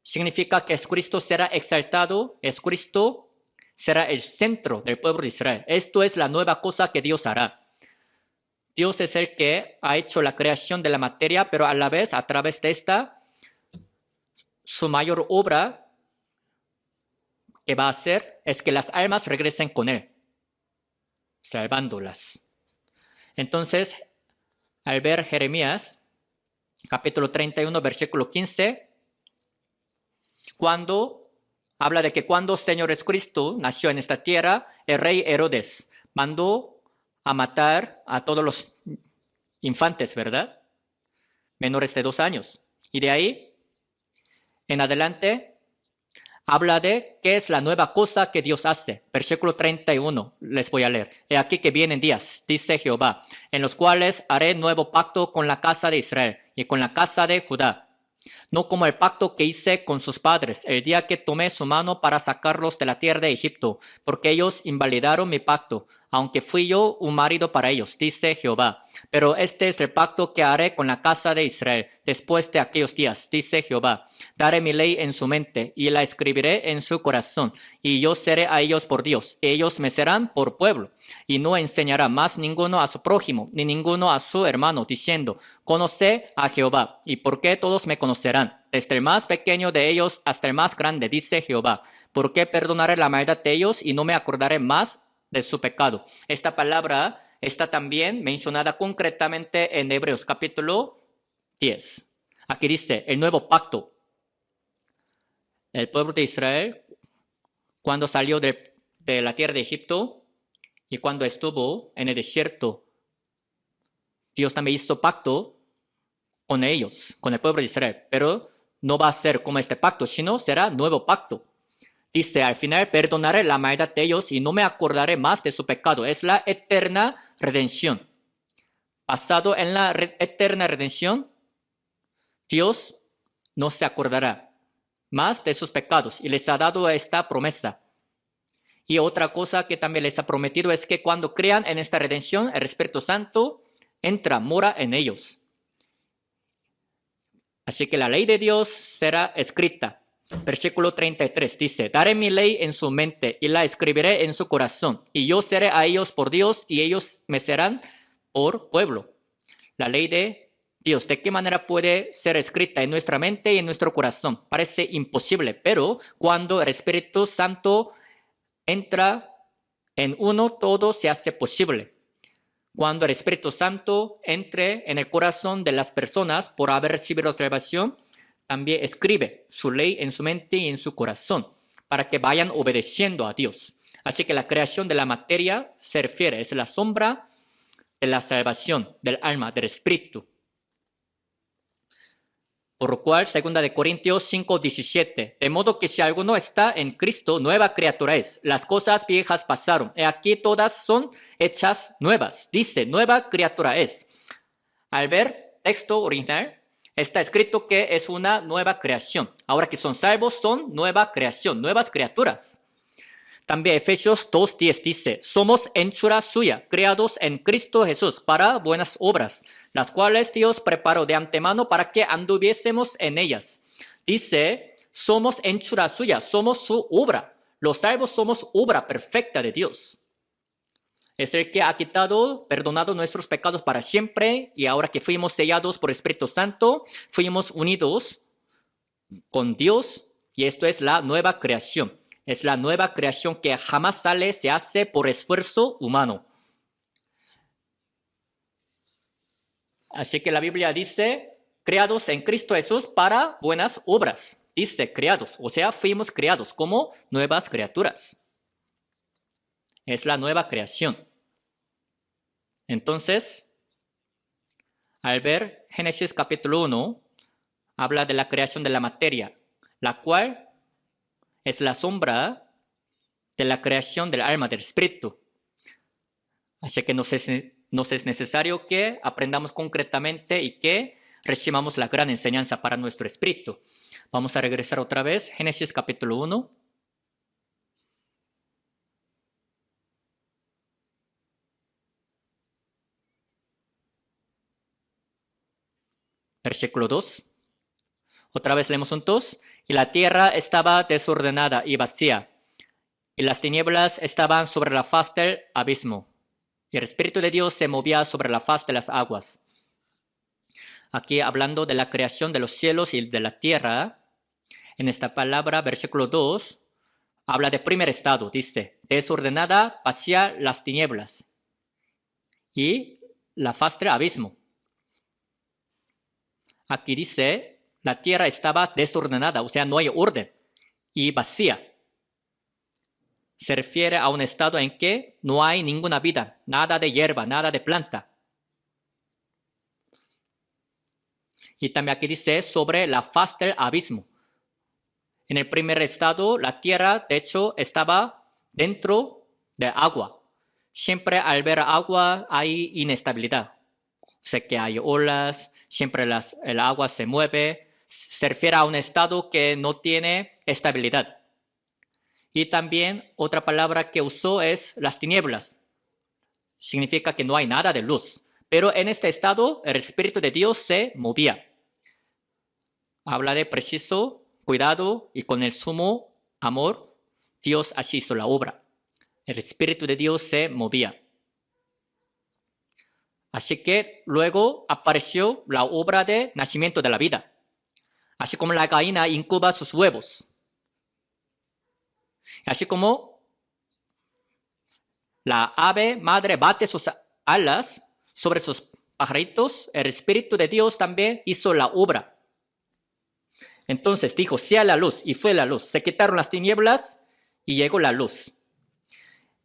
significa que Jesucristo será exaltado, Jesucristo será el centro del pueblo de Israel. Esto es la nueva cosa que Dios hará. Dios es el que ha hecho la creación de la materia, pero a la vez, a través de esta, su mayor obra que va a hacer es que las almas regresen con Él, salvándolas. Entonces, al ver Jeremías, capítulo 31, versículo 15, cuando habla de que cuando Señor Jesucristo nació en esta tierra, el rey Herodes mandó a matar a todos los infantes, ¿verdad? Menores de 2 años. Y de ahí en adelante habla de qué es la nueva cosa que Dios hace. Versículo 31, les voy a leer. He aquí que vienen días, dice Jehová, en los cuales haré nuevo pacto con la casa de Israel y con la casa de Judá. No como el pacto que hice con sus padres el día que tomé su mano para sacarlos de la tierra de Egipto, porque ellos invalidaron mi pacto, aunque fui yo un marido para ellos, dice Jehová. Pero este es el pacto que haré con la casa de Israel después de aquellos días, dice Jehová. Daré mi ley en su mente y la escribiré en su corazón, y yo seré a ellos por Dios, ellos me serán por pueblo. Y no enseñará más ninguno a su prójimo, ni ninguno a su hermano, diciendo, conoce a Jehová, y por qué todos me conocerán, desde el más pequeño de ellos hasta el más grande, dice Jehová. ¿Por qué perdonaré la maldad de ellos y no me acordaré más de su pecado? Esta palabra está también mencionada concretamente en Hebreos capítulo 10. Aquí dice, el nuevo pacto. El pueblo de Israel, cuando salió de la tierra de Egipto y cuando estuvo en el desierto, Dios también hizo pacto con ellos, con el pueblo de Israel, pero no va a ser como este pacto, sino será nuevo pacto. Dice, al final perdonaré la maldad de ellos y no me acordaré más de su pecado. Es la eterna redención. Basado en la eterna redención, Dios no se acordará más de sus pecados y les ha dado esta promesa. Y otra cosa que también les ha prometido es que cuando crean en esta redención, el Espíritu Santo entra, mora en ellos. Así que la ley de Dios será escrita. Versículo 33 dice, daré mi ley en su mente y la escribiré en su corazón, y yo seré a ellos por Dios y ellos me serán por pueblo. La ley de Dios, ¿de qué manera puede ser escrita en nuestra mente y en nuestro corazón? Parece imposible, pero cuando el Espíritu Santo entra en uno, todo se hace posible. Cuando el Espíritu Santo entre en el corazón de las personas por haber recibido salvación, también escribe su ley en su mente y en su corazón para que vayan obedeciendo a Dios. Así que la creación de la materia se refiere, es la sombra de la salvación del alma, del espíritu. Por lo cual, 2 Corintios 5:17, de modo que si alguno está en Cristo, nueva criatura es. Las cosas viejas pasaron, y aquí todas son hechas nuevas. Dice, nueva criatura es. Al ver texto original, está escrito que es una nueva creación. Ahora que son salvos, son nueva creación, nuevas criaturas. También Efesios 2:10 dice, somos hechura suya, creados en Cristo Jesús para buenas obras, las cuales Dios preparó de antemano para que anduviésemos en ellas. Dice, somos hechura suya, somos su obra. Los salvos somos obra perfecta de Dios. Es el que ha quitado, perdonado nuestros pecados para siempre, y ahora que fuimos sellados por el Espíritu Santo, fuimos unidos con Dios, y esto es la nueva creación. Es la nueva creación que jamás se hace por esfuerzo humano. Así que la Biblia dice, creados en Cristo Jesús para buenas obras. Dice creados, o sea, fuimos creados como nuevas criaturas. Es la nueva creación. Entonces, al ver Génesis capítulo 1, habla de la creación de la materia, la cual es la sombra de la creación del alma, del espíritu. Así que nos es necesario que aprendamos concretamente y que recibamos la gran enseñanza para nuestro espíritu. Vamos a regresar otra vez, Génesis capítulo 1. Versículo 2. Otra vez leemos juntos. Y la tierra estaba desordenada y vacía, y las tinieblas estaban sobre la faz del abismo, y el Espíritu de Dios se movía sobre la faz de las aguas. Aquí hablando de la creación de los cielos y de la tierra, En esta palabra, versículo 2, habla de primer estado, dice, desordenada vacía las tinieblas y la faz del abismo. Aquí dice, la tierra estaba desordenada, o sea, no hay orden, y vacía. Se refiere a un estado en que no hay ninguna vida, nada de hierba, nada de planta. Y también aquí dice sobre la faz del abismo. En el primer estado, la tierra, de hecho, estaba dentro de agua. Siempre al ver agua hay inestabilidad. Sé que hay olas, siempre el agua se mueve. Se refiere a un estado que no tiene estabilidad. Y también otra palabra que usó es las tinieblas. Significa que no hay nada de luz. Pero en este estado, el Espíritu de Dios se movía. Habla de preciso cuidado y con el sumo amor, Dios así hizo la obra. El Espíritu de Dios se movía. Así que luego apareció la obra de nacimiento de la vida. Así como la gallina incuba sus huevos. Así como la ave madre bate sus alas sobre sus pajaritos, el Espíritu de Dios también hizo la obra. Entonces dijo, sea la luz, y fue la luz. Se quitaron las tinieblas y llegó la luz.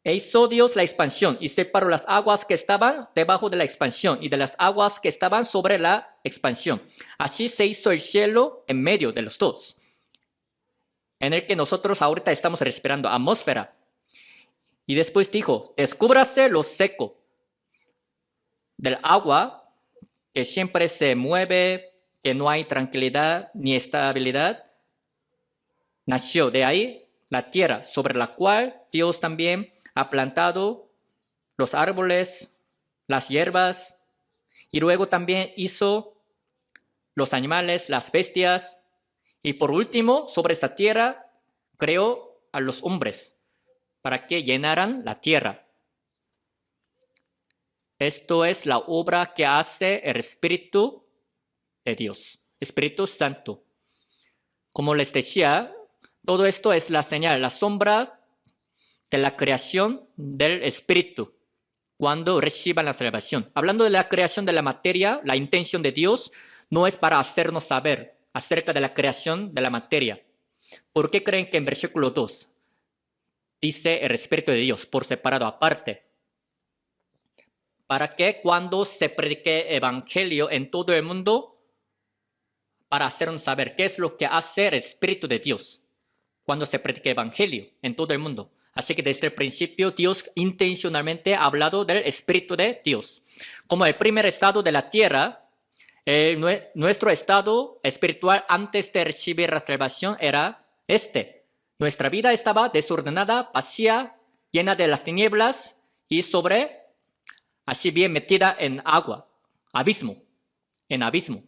E hizo Dios la expansión y separó las aguas que estaban debajo de la expansión y de las aguas que estaban sobre la expansión. Así se hizo el cielo en medio de los dos, en el que nosotros ahorita estamos respirando, atmósfera. Y después dijo, descúbrase lo seco del agua que siempre se mueve, que no hay tranquilidad ni estabilidad. Nació de ahí la tierra sobre la cual Dios también ha plantado los árboles, las hierbas, y luego también hizo los animales, las bestias, y por último, sobre esta tierra, creó a los hombres para que llenaran la tierra. Esto es la obra que hace el Espíritu de Dios, Espíritu Santo. Como les decía, todo esto es la señal, la sombra de la creación del Espíritu cuando reciban la salvación. Hablando de la creación de la materia, la intención de Dios no es para hacernos saber acerca de la creación de la materia. ¿Por qué creen que en versículo 2 dice el Espíritu de Dios por separado aparte? Para que cuando se predique evangelio en todo el mundo, para hacernos saber qué es lo que hace el Espíritu de Dios cuando se predique evangelio en todo el mundo. Así que desde el principio Dios intencionalmente ha hablado del Espíritu de Dios. Como el primer estado de la tierra, nuestro estado espiritual antes de recibir la salvación era este. Nuestra vida estaba desordenada, vacía, llena de las tinieblas y así bien metida en agua, abismo, en abismo.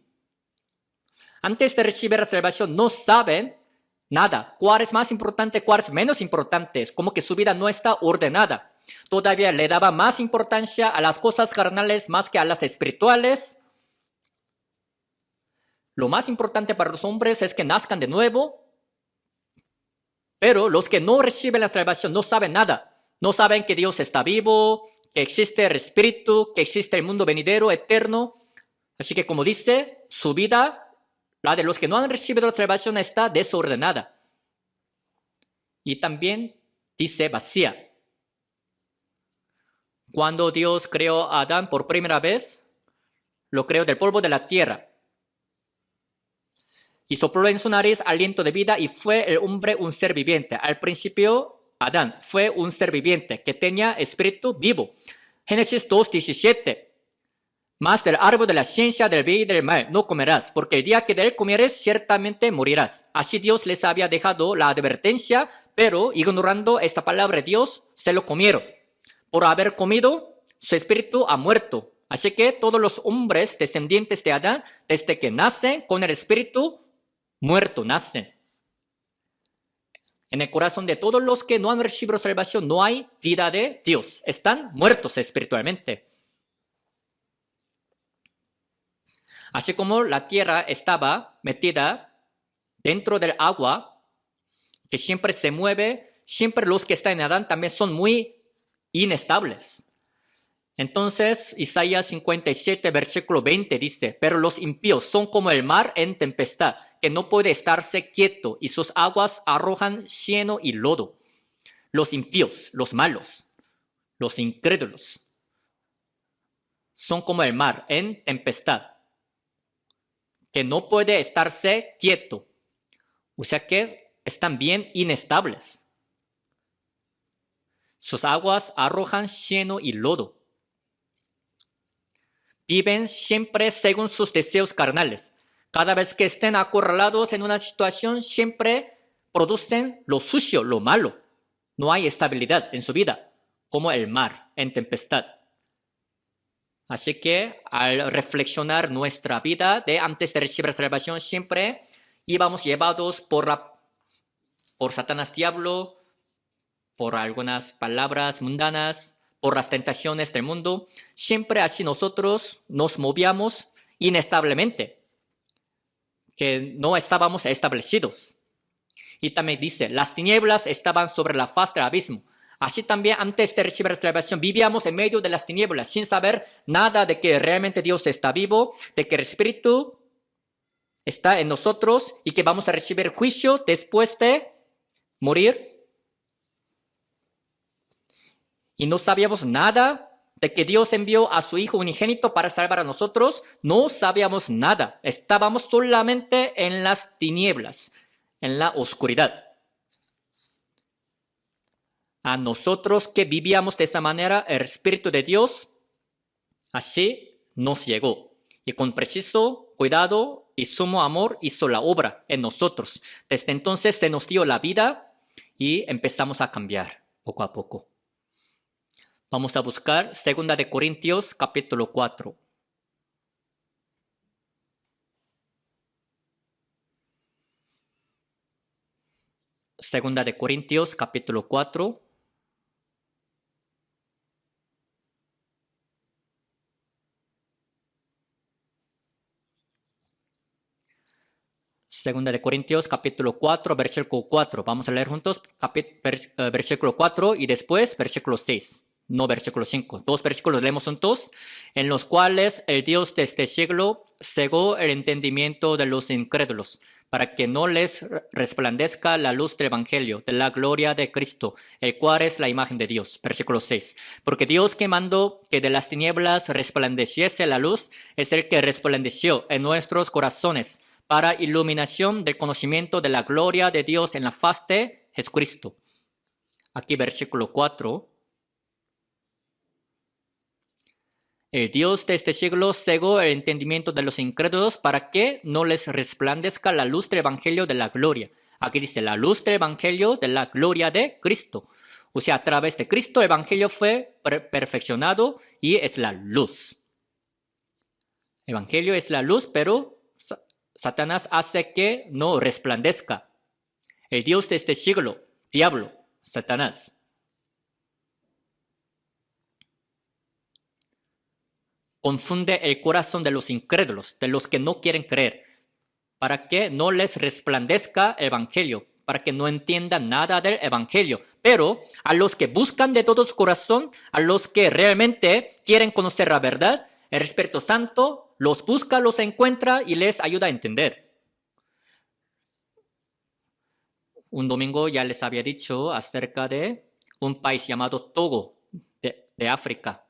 Antes de recibir la salvación no saben nada. ¿Cuál es más importante? ¿Cuál es menos importante? Es como que su vida no está ordenada. Todavía le daba más importancia a las cosas carnales más que a las espirituales. Lo más importante para los hombres es que nazcan de nuevo. Pero los que no reciben la salvación no saben nada. No saben que Dios está vivo, que existe el Espíritu, que existe el mundo venidero, eterno. Así que como dice, su vida, la de los que no han recibido la salvación, está desordenada. Y también dice vacía. Cuando Dios creó a Adán por primera vez, lo creó del polvo de la tierra. Y sopló en su nariz aliento de vida y fue el hombre un ser viviente. Al principio, Adán fue un ser viviente que tenía espíritu vivo. Génesis 2:17. Mas del árbol de la ciencia del bien y del mal no comerás, porque el día que de él comieres ciertamente morirás. Así Dios les había dejado la advertencia, pero ignorando esta palabra de Dios, se lo comieron. Por haber comido, su espíritu ha muerto. Así que todos los hombres descendientes de Adán, desde que nacen con el espíritu muerto, nacen. En el corazón de todos los que no han recibido salvación no hay vida de Dios. Están muertos espiritualmente. Así como la tierra estaba metida dentro del agua, que siempre se mueve, siempre los que están en Adán también son muy inestables. Entonces, Isaías 57, versículo 20 dice, pero los impíos son como el mar en tempestad, que no puede estarse quieto, y sus aguas arrojan cieno y lodo. Los impíos, los malos, los incrédulos, son como el mar en tempestad, que no puede estarse quieto. O sea que están bien inestables. Sus aguas arrojan cieno y lodo. Viven siempre según sus deseos carnales. Cada vez que estén acorralados en una situación, siempre producen lo sucio, lo malo. No hay estabilidad en su vida, como el mar en tempestad. Así que al reflexionar nuestra vida de antes de recibir salvación, siempre íbamos llevados por Satanás diablo, por algunas palabras mundanas, por las tentaciones del mundo. Siempre así nosotros nos movíamos inestablemente, que no estábamos establecidos. Y también dice, las tinieblas estaban sobre la faz del abismo. Así también antes de recibir la salvación vivíamos en medio de las tinieblas sin saber nada de que realmente Dios está vivo, de que el Espíritu está en nosotros y que vamos a recibir juicio después de morir. Y no sabíamos nada de que Dios envió a su Hijo unigénito para salvar a nosotros. No sabíamos nada. Estábamos solamente en las tinieblas, en la oscuridad. A nosotros que vivíamos de esa manera, el Espíritu de Dios así nos llegó. Y con preciso cuidado y sumo amor hizo la obra en nosotros. Desde entonces se nos dio la vida y empezamos a cambiar poco a poco. Vamos a buscar 2 de Corintios capítulo 4. Segunda de Corintios capítulo 4. Segunda de Corintios capítulo 4, versículo 4. Vamos a leer juntos versículo 4 y después versículo 6. No versículo 5. Dos versículos leemos juntos, en los cuales el Dios de este siglo cegó el entendimiento de los incrédulos, para que no les resplandezca la luz del Evangelio, de la gloria de Cristo, el cual es la imagen de Dios. Versículo 6. Porque Dios que mandó que de las tinieblas resplandeciese la luz, es el que resplandeció en nuestros corazones, para iluminación del conocimiento de la gloria de Dios en la faz de Jesucristo. Aquí versículo 4. El Dios de este siglo cegó el entendimiento de los incrédulos para que no les resplandezca la luz del Evangelio de la gloria. Aquí dice la luz del Evangelio de la gloria de Cristo. O sea, a través de Cristo el Evangelio fue perfeccionado y es la luz. El Evangelio es la luz, pero Satanás hace que no resplandezca. El Dios de este siglo, diablo, Satanás. Confunde el corazón de los incrédulos, de los que no quieren creer, para que no les resplandezca el Evangelio, para que no entiendan nada del Evangelio. Pero a los que buscan de todo su corazón, a los que realmente quieren conocer la verdad, el Espíritu Santo los busca, los encuentra y les ayuda a entender. Un domingo ya les había dicho acerca de un país llamado Togo, de África.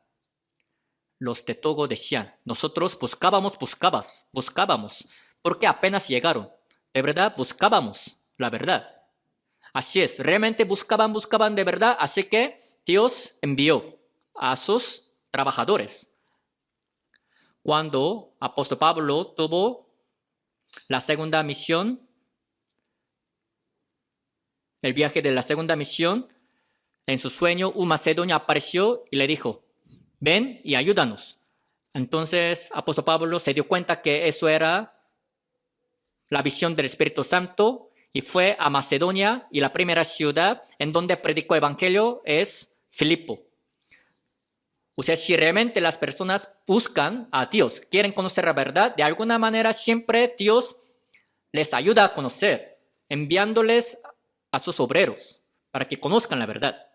Los de Togo decían, nosotros buscábamos, porque apenas llegaron. De verdad, buscábamos la verdad. Así es, realmente buscaban de verdad, así que Dios envió a sus trabajadores. Cuando apóstol Pablo tuvo la segunda misión, el viaje de la segunda misión, en su sueño un macedonio apareció y le dijo, ven y ayúdanos. Entonces apóstol Pablo se dio cuenta que eso era la visión del Espíritu Santo y fue a Macedonia, y la primera ciudad en donde predicó el Evangelio es Filipo. O sea, si realmente las personas buscan a Dios, quieren conocer la verdad, de alguna manera siempre Dios les ayuda a conocer, enviándoles a sus obreros para que conozcan la verdad.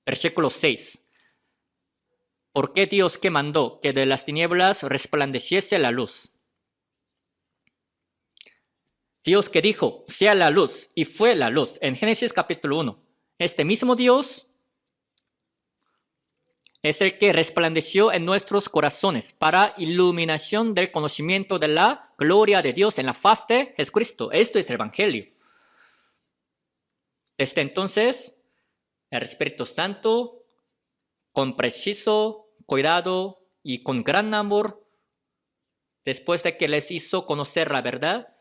Versículo 6. ¿Por qué Dios que mandó que de las tinieblas resplandeciese la luz? Dios que dijo, sea la luz, y fue la luz, en Génesis capítulo 1. Este mismo Dios es el que resplandeció en nuestros corazones para iluminación del conocimiento de la gloria de Dios en la faz de Jesucristo. Esto es el Evangelio. Desde entonces, el Espíritu Santo, con preciso cuidado y con gran amor, después de que les hizo conocer la verdad,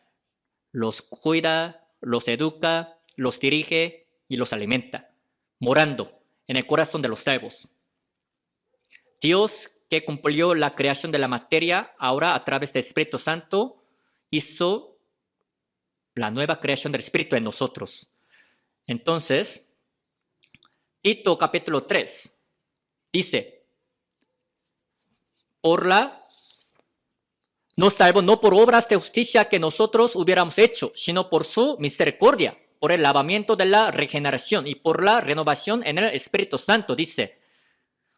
los cuida, los educa, los dirige y los alimenta, morando en el corazón de los salvos. Dios, que cumplió la creación de la materia, ahora a través del Espíritu Santo, hizo la nueva creación del Espíritu en nosotros. Entonces, Tito capítulo 3 dice, nos salvó no por obras de justicia que nosotros hubiéramos hecho, sino por su misericordia, por el lavamiento de la regeneración y por la renovación en el Espíritu Santo, dice.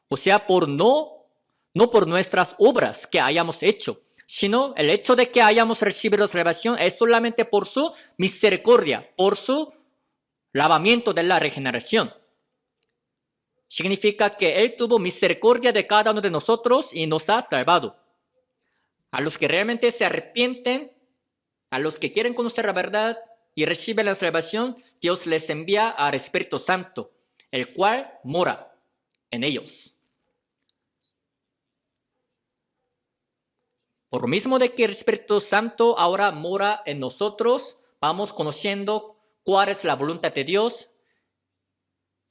O sea, no por nuestras obras que hayamos hecho, sino el hecho de que hayamos recibido la salvación es solamente por su misericordia, por su lavamiento de la regeneración. Significa que Él tuvo misericordia de cada uno de nosotros y nos ha salvado. A los que realmente se arrepienten, a los que quieren conocer la verdad y reciben la salvación, Dios les envía al Espíritu Santo, el cual mora en ellos. Por lo mismo de que el Espíritu Santo ahora mora en nosotros, vamos conociendo cuál es la voluntad de Dios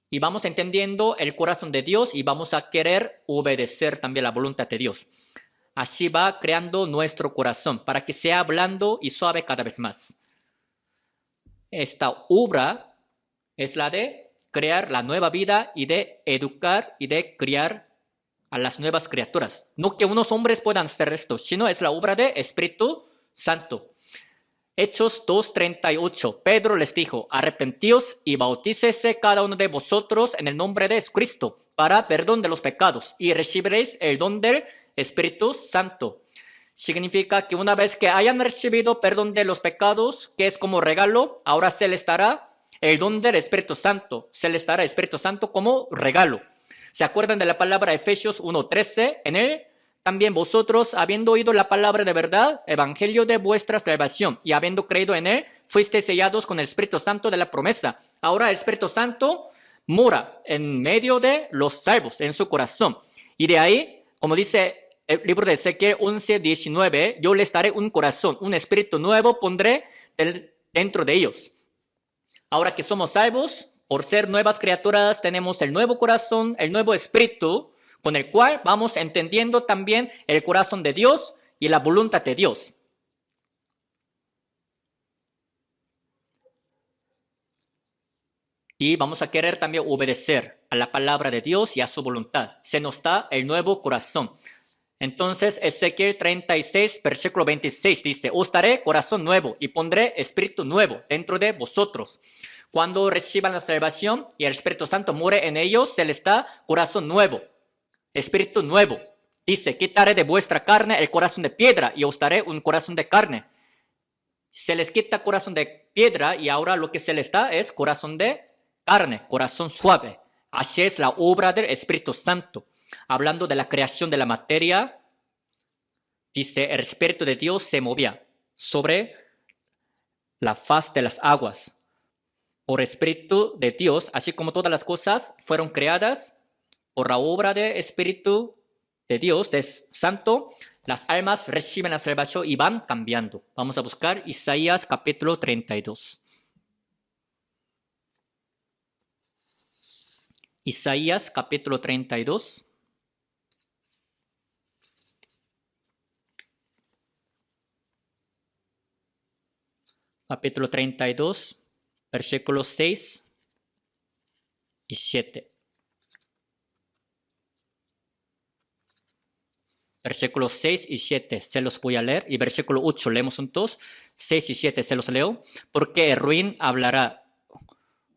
y vamos entendiendo el corazón de Dios y vamos a querer obedecer también la voluntad de Dios. Así va creando nuestro corazón para que sea blando y suave cada vez más. Esta obra es la de crear la nueva vida y de educar y de criar a las nuevas criaturas. No que unos hombres puedan hacer esto, sino es la obra de Espíritu Santo. Hechos 2:38. Pedro les dijo, arrepentíos y bautícese cada uno de vosotros en el nombre de Jesucristo para perdón de los pecados y recibiréis el don del Espíritu Santo. Significa que una vez que hayan recibido perdón de los pecados, que es como regalo, ahora se les dará el don del Espíritu Santo. Se les dará el Espíritu Santo como regalo. ¿Se acuerdan de la palabra Efesios 1:13? En él también vosotros, habiendo oído la palabra de verdad, evangelio de vuestra salvación, y habiendo creído en él, fuisteis sellados con el Espíritu Santo de la promesa. Ahora el Espíritu Santo mora en medio de los salvos, en su corazón. Y de ahí, como dice el libro de Ezequiel 11:19, yo les daré un corazón, un espíritu nuevo pondré dentro de ellos. Ahora que somos salvos, por ser nuevas criaturas, tenemos el nuevo corazón, el nuevo espíritu, con el cual vamos entendiendo también el corazón de Dios y la voluntad de Dios. Y vamos a querer también obedecer a la palabra de Dios y a su voluntad. Se nos da el nuevo corazón. Entonces, Ezequiel 36, versículo 26 dice, os daré corazón nuevo y pondré espíritu nuevo dentro de vosotros. Cuando reciban la salvación y el Espíritu Santo muere en ellos, se les da corazón nuevo, espíritu nuevo. Dice, quitaré de vuestra carne el corazón de piedra y os daré un corazón de carne. Se les quita corazón de piedra y ahora lo que se les da es corazón de carne, corazón suave. Así es la obra del Espíritu Santo. Hablando de la creación de la materia, dice, el Espíritu de Dios se movía sobre la faz de las aguas. Por Espíritu de Dios, así como todas las cosas fueron creadas por la obra del Espíritu de Dios, de Santo, las almas reciben la salvación y van cambiando. Vamos a buscar Isaías capítulo 32. Isaías capítulo 32. Capítulo 32, versículos 6 y 7. Versículos 6 y 7 se los voy a leer. Y versículo 8 leemos juntos. 6 y 7 se los leo. Porque el ruin hablará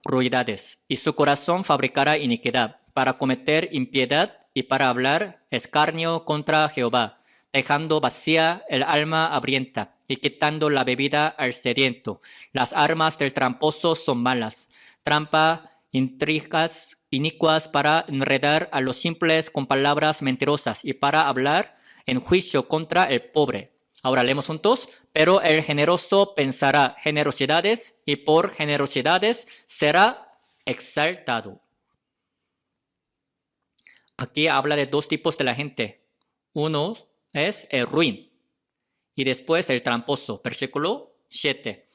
ruidades y su corazón fabricará iniquidad para cometer impiedad y para hablar escarnio contra Jehová, dejando vacía el alma hambrienta y quitando la bebida al sediento. Las armas del tramposo son malas, trampa, intrigas inicuas para enredar a los simples con palabras mentirosas y para hablar en juicio contra el pobre. Ahora leemos juntos. Pero el generoso pensará generosidades y por generosidades será exaltado. Aquí habla de dos tipos de la gente. Uno es el ruin y después el tramposo. Versículo 7.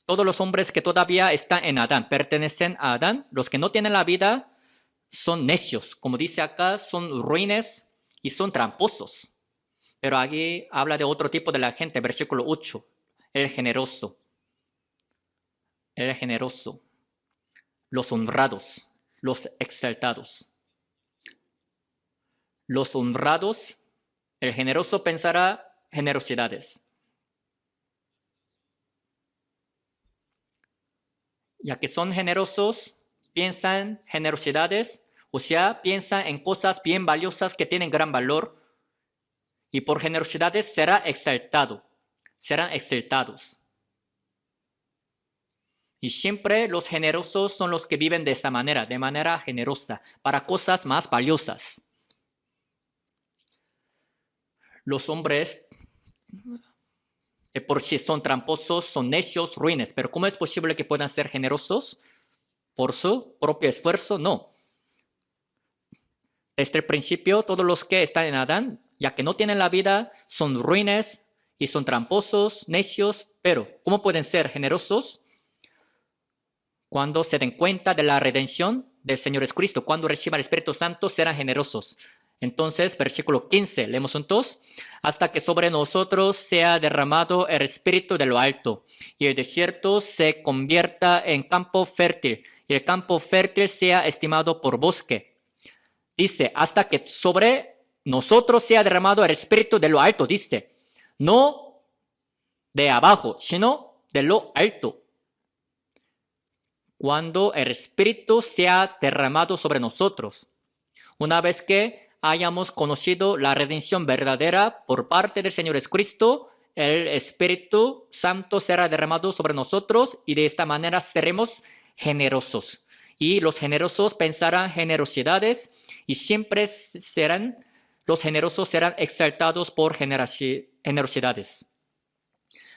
Todos los hombres que todavía están en Adán pertenecen a Adán. Los que no tienen la vida son necios. Como dice acá, son ruines y son tramposos. Pero aquí habla de otro tipo de la gente. Versículo 8. El generoso. El generoso. Los honrados. Los exaltados. Los honrados. El generoso pensará generosidades. Ya que son generosos, piensan generosidades, o sea, piensan en cosas bien valiosas que tienen gran valor, y por generosidades será exaltado, serán exaltados. Y siempre los generosos son los que viven de esa manera, de manera generosa, para cosas más valiosas. Los hombres de por sí son tramposos, son necios, ruines, pero ¿cómo es posible que puedan ser generosos? ¿Por su propio esfuerzo? No. Desde el principio, todos los que están en Adán, ya que no tienen la vida, son ruines y son tramposos, necios, pero ¿cómo pueden ser generosos? Cuando se den cuenta de la redención del Señor Jesucristo, cuando reciban el Espíritu Santo, serán generosos. Entonces, versículo 15, leemos juntos. Hasta que sobre nosotros sea derramado el Espíritu de lo alto, y el desierto se convierta en campo fértil, y el campo fértil sea estimado por bosque. Dice, hasta que sobre nosotros sea derramado el Espíritu de lo alto, dice, no de abajo, sino de lo alto. Cuando el Espíritu sea derramado sobre nosotros, una vez que hayamos conocido la redención verdadera por parte del Señor Jesucristo, el Espíritu Santo será derramado sobre nosotros y de esta manera seremos generosos. Y los generosos pensarán generosidades y siempre los generosos serán exaltados por generosidades.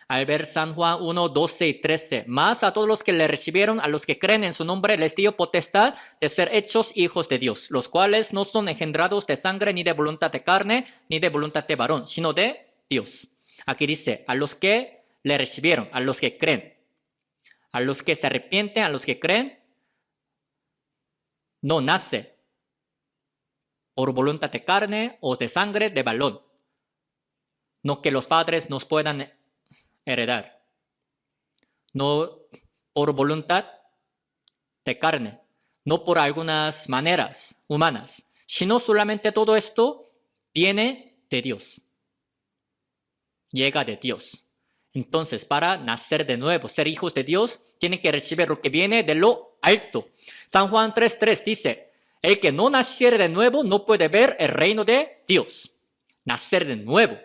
Al ver San Juan 1, 12 y 13, más a todos los que le recibieron, a los que creen en su nombre, les dio potestad de ser hechos hijos de Dios, los cuales no son engendrados de sangre, ni de voluntad de carne, ni de voluntad de varón, sino de Dios. Aquí dice, a los que le recibieron, a los que creen, a los que se arrepienten, a los que creen, no nace por voluntad de carne o de sangre de varón, no que los padres nos puedan heredar, no por voluntad de carne, no por algunas maneras humanas, sino solamente todo esto viene de Dios, llega de Dios. Entonces, para nacer de nuevo, ser hijos de Dios, tienen que recibir lo que viene de lo alto. San Juan 3:3 dice, el que no naciere de nuevo no puede ver el reino de Dios. Nacer de nuevo.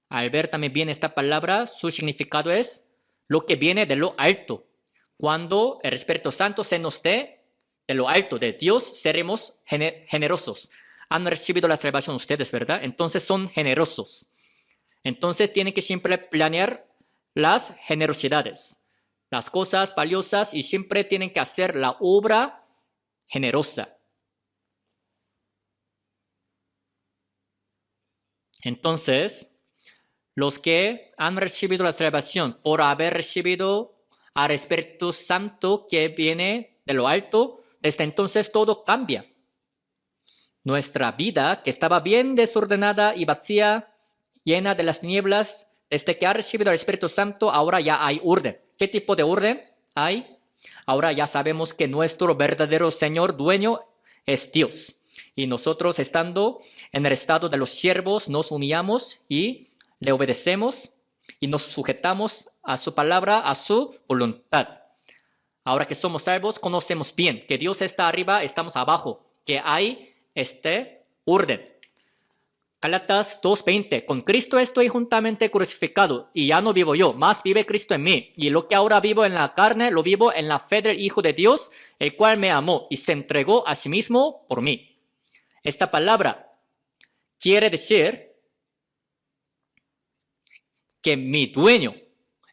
Al ver también bien esta palabra, su significado es lo que viene de lo alto. Cuando el Espíritu Santo se nos dé de lo alto de Dios, seremos generosos. Han recibido la salvación ustedes, ¿verdad? Entonces son generosos. Entonces tienen que siempre planear las generosidades, las cosas valiosas y siempre tienen que hacer la obra generosa. Entonces, los que han recibido la salvación por haber recibido al Espíritu Santo que viene de lo alto, desde entonces todo cambia. Nuestra vida, que estaba bien desordenada y vacía, llena de las tinieblas, desde que ha recibido el Espíritu Santo, ahora ya hay orden. ¿Qué tipo de orden hay? Ahora ya sabemos que nuestro verdadero Señor dueño es Dios. Y nosotros, estando en el estado de los siervos, nos humillamos y le obedecemos y nos sujetamos a su palabra, a su voluntad. Ahora que somos salvos, conocemos bien que Dios está arriba, estamos abajo, que hay este orden. Gálatas 2:20. Con Cristo estoy juntamente crucificado, y ya no vivo yo, más vive Cristo en mí. Y lo que ahora vivo en la carne, lo vivo en la fe del Hijo de Dios, el cual me amó y se entregó a sí mismo por mí. Esta palabra quiere decir que mi dueño,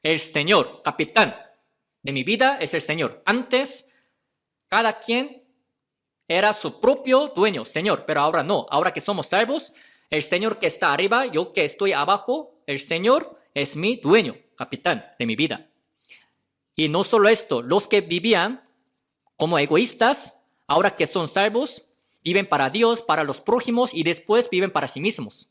el Señor, capitán de mi vida, es el Señor. Antes, cada quien era su propio dueño, Señor, pero ahora no. Ahora que somos salvos, el Señor que está arriba, yo que estoy abajo, el Señor es mi dueño, capitán de mi vida. Y no solo esto, los que vivían como egoístas, ahora que son salvos, viven para Dios, para los prójimos y después viven para sí mismos.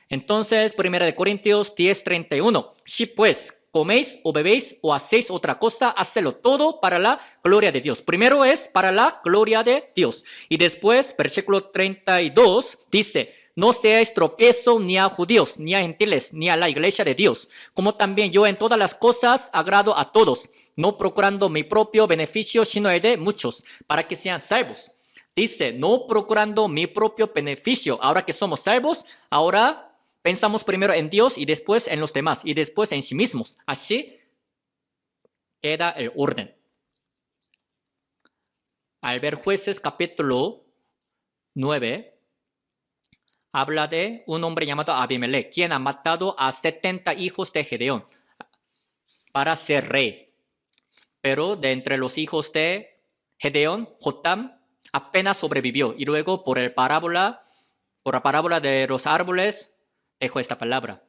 Entonces, 1 Corintios 10:31. Si pues coméis o bebéis o hacéis otra cosa, hacedlo todo para la gloria de Dios. Primero es para la gloria de Dios. Y después, versículo 32, dice: no seáis tropiezo ni a judíos, ni a gentiles, ni a la iglesia de Dios, como también yo en todas las cosas agrado a todos, no procurando mi propio beneficio, sino el de muchos, para que sean salvos. Dice, no procurando mi propio beneficio. Ahora que somos salvos, ahora pensamos primero en Dios y después en los demás y después en sí mismos. Así queda el orden. Al ver Jueces capítulo 9, habla de un hombre llamado Abimelech, quien ha matado a 70 hijos de Gedeón para ser rey. Pero de entre los hijos de Gedeón, Jotam apenas sobrevivió. Y luego por la parábola de los árboles, dejó esta palabra.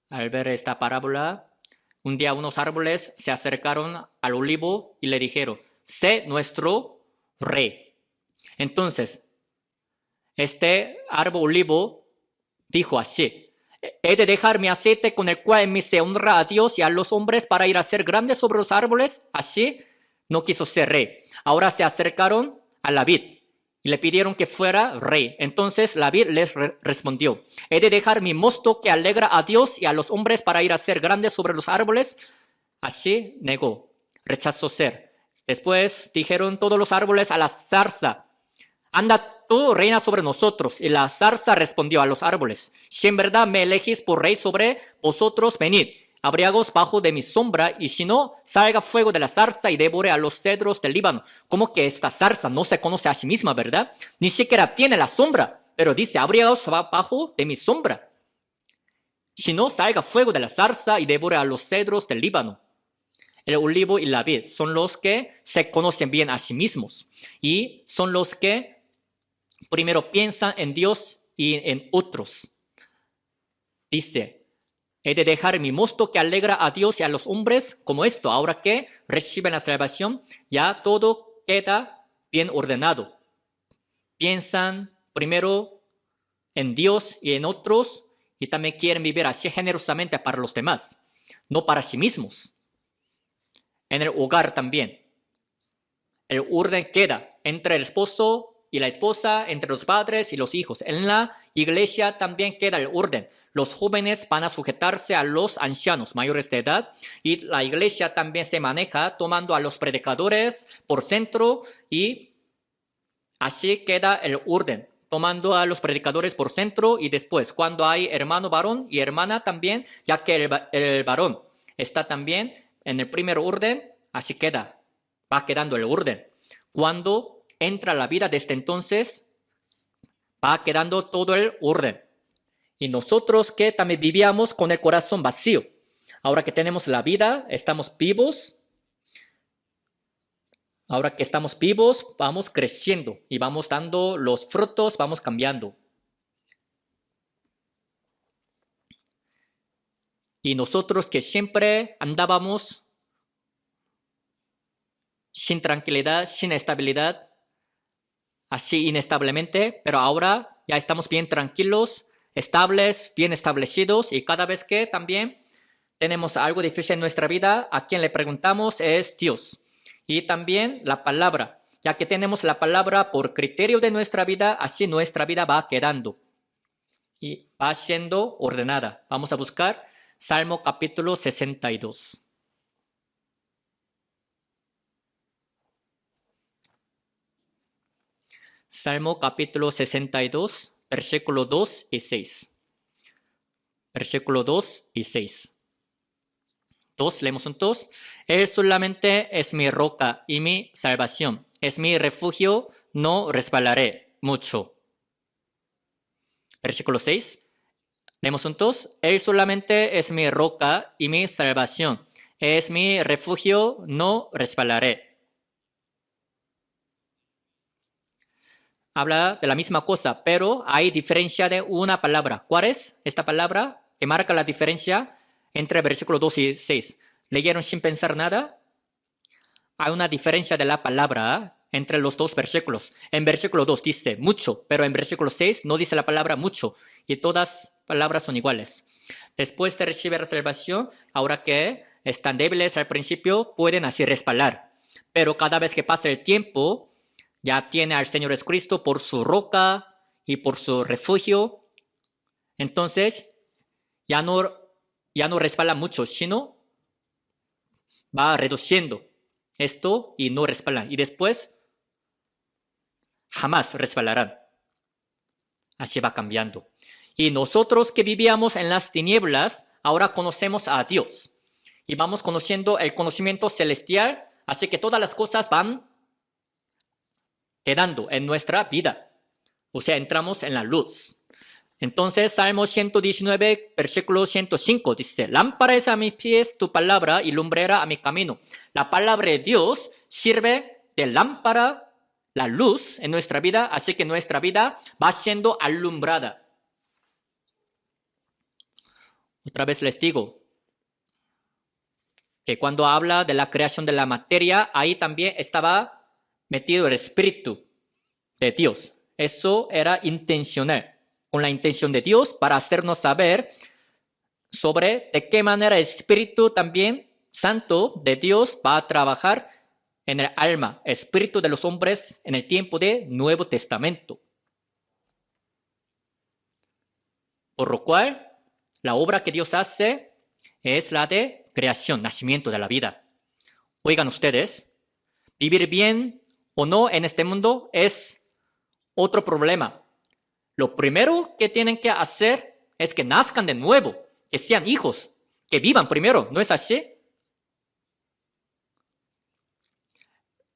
Al ver esta parábola, un día unos árboles se acercaron al olivo y le dijeron: sé nuestro rey. Entonces, este árbol olivo dijo así: he de dejar mi aceite con el cual en mí se honra a Dios y a los hombres para ir a ser grande sobre los árboles. Así no quiso ser rey. Ahora se acercaron a la vid y le pidieron que fuera rey. Entonces la vid les respondió: he de dejar mi mosto que alegra a Dios y a los hombres para ir a ser grande sobre los árboles. Así negó, rechazó ser. Después dijeron todos los árboles a la zarza: anda tú, reina sobre nosotros. Y la zarza respondió a los árboles: si en verdad me elegís por rey sobre vosotros, venid, abrigaos bajo de mi sombra, y si no, salga fuego de la zarza y devore a los cedros del Líbano. Como que esta zarza no se conoce a sí misma, ¿verdad? Ni siquiera tiene la sombra, pero dice: abrigaos bajo de mi sombra. Si no, salga fuego de la zarza y devore a los cedros del Líbano. El olivo y la vid son los que se conocen bien a sí mismos y son los que primero piensan en Dios y en otros. Dice: he de dejar mi mosto que alegra a Dios y a los hombres como esto. Ahora que reciben la salvación, ya todo queda bien ordenado. Piensan primero en Dios y en otros y también quieren vivir así generosamente para los demás, no para sí mismos. En el hogar también. El orden queda entre el esposo y la esposa, entre los padres y los hijos. En la iglesia también queda el orden. Los jóvenes van a sujetarse a los ancianos mayores de edad y la iglesia también se maneja tomando a los predicadores por centro y así queda el orden, tomando a los predicadores por centro y después cuando hay hermano varón y hermana también, ya que el varón está también en el primer orden, así va quedando el orden. Cuando entra la vida desde entonces, va quedando todo el orden. Y nosotros que también vivíamos con el corazón vacío, ahora que tenemos la vida, estamos vivos. Ahora que estamos vivos, vamos creciendo y vamos dando los frutos, vamos cambiando. Y nosotros que siempre andábamos sin tranquilidad, sin estabilidad, así inestablemente, pero ahora ya estamos bien tranquilos, estables, bien establecidos y cada vez que también tenemos algo difícil en nuestra vida, a quien le preguntamos es Dios. Y también la palabra. ya que tenemos la palabra por criterio de nuestra vida, así nuestra vida va quedando y va siendo ordenada. Vamos a buscar Salmo capítulo 62. Salmo capítulo 62, versículo 2 y 6. Versículo 2 y 6. 2, leemos juntos. Él solamente es mi roca y mi salvación. Es mi refugio, no resbalaré mucho. Versículo 6. Leemos juntos. Él solamente es mi roca y mi salvación. Es mi refugio, no resbalaré. Habla de la misma cosa, pero hay diferencia de una palabra. ¿Cuál es esta palabra que marca la diferencia entre versículo 2 y 6? ¿Leyeron sin pensar nada? Hay una diferencia de la palabra entre los dos versículos. En versículo 2 dice mucho, pero en versículo 6 no dice la palabra mucho y todas palabras son iguales. Después de recibir la salvación, ahora que están débiles al principio, pueden así resbalar. Pero cada vez que pasa el tiempo, ya tiene al Señor Jesucristo por su roca y por su refugio. Entonces, ya no resbala mucho, sino va reduciendo esto y no resbalan. Y después, jamás resbalarán. Así va cambiando. Y nosotros que vivíamos en las tinieblas, ahora conocemos a Dios. Y vamos conociendo el conocimiento celestial, así que todas las cosas van quedando en nuestra vida. O sea, entramos en la luz. Entonces, Salmo 119, versículo 105 dice, lámpara es a mis pies tu palabra y lumbrera a mi camino. La palabra de Dios sirve de lámpara, la luz en nuestra vida, así que nuestra vida va siendo alumbrada. Otra vez les digo que cuando habla de la creación de la materia, ahí también estaba metido el Espíritu de Dios. Eso era intencional, con la intención de Dios para hacernos saber sobre de qué manera el Espíritu también Santo de Dios va a trabajar en el alma, espíritu de los hombres en el tiempo de Nuevo Testamento. Por lo cual, la obra que Dios hace es la de creación, nacimiento de la vida. Oigan ustedes, vivir bien o no en este mundo es otro problema. Lo primero que tienen que hacer es que nazcan de nuevo, que sean hijos, que vivan primero, ¿no es así?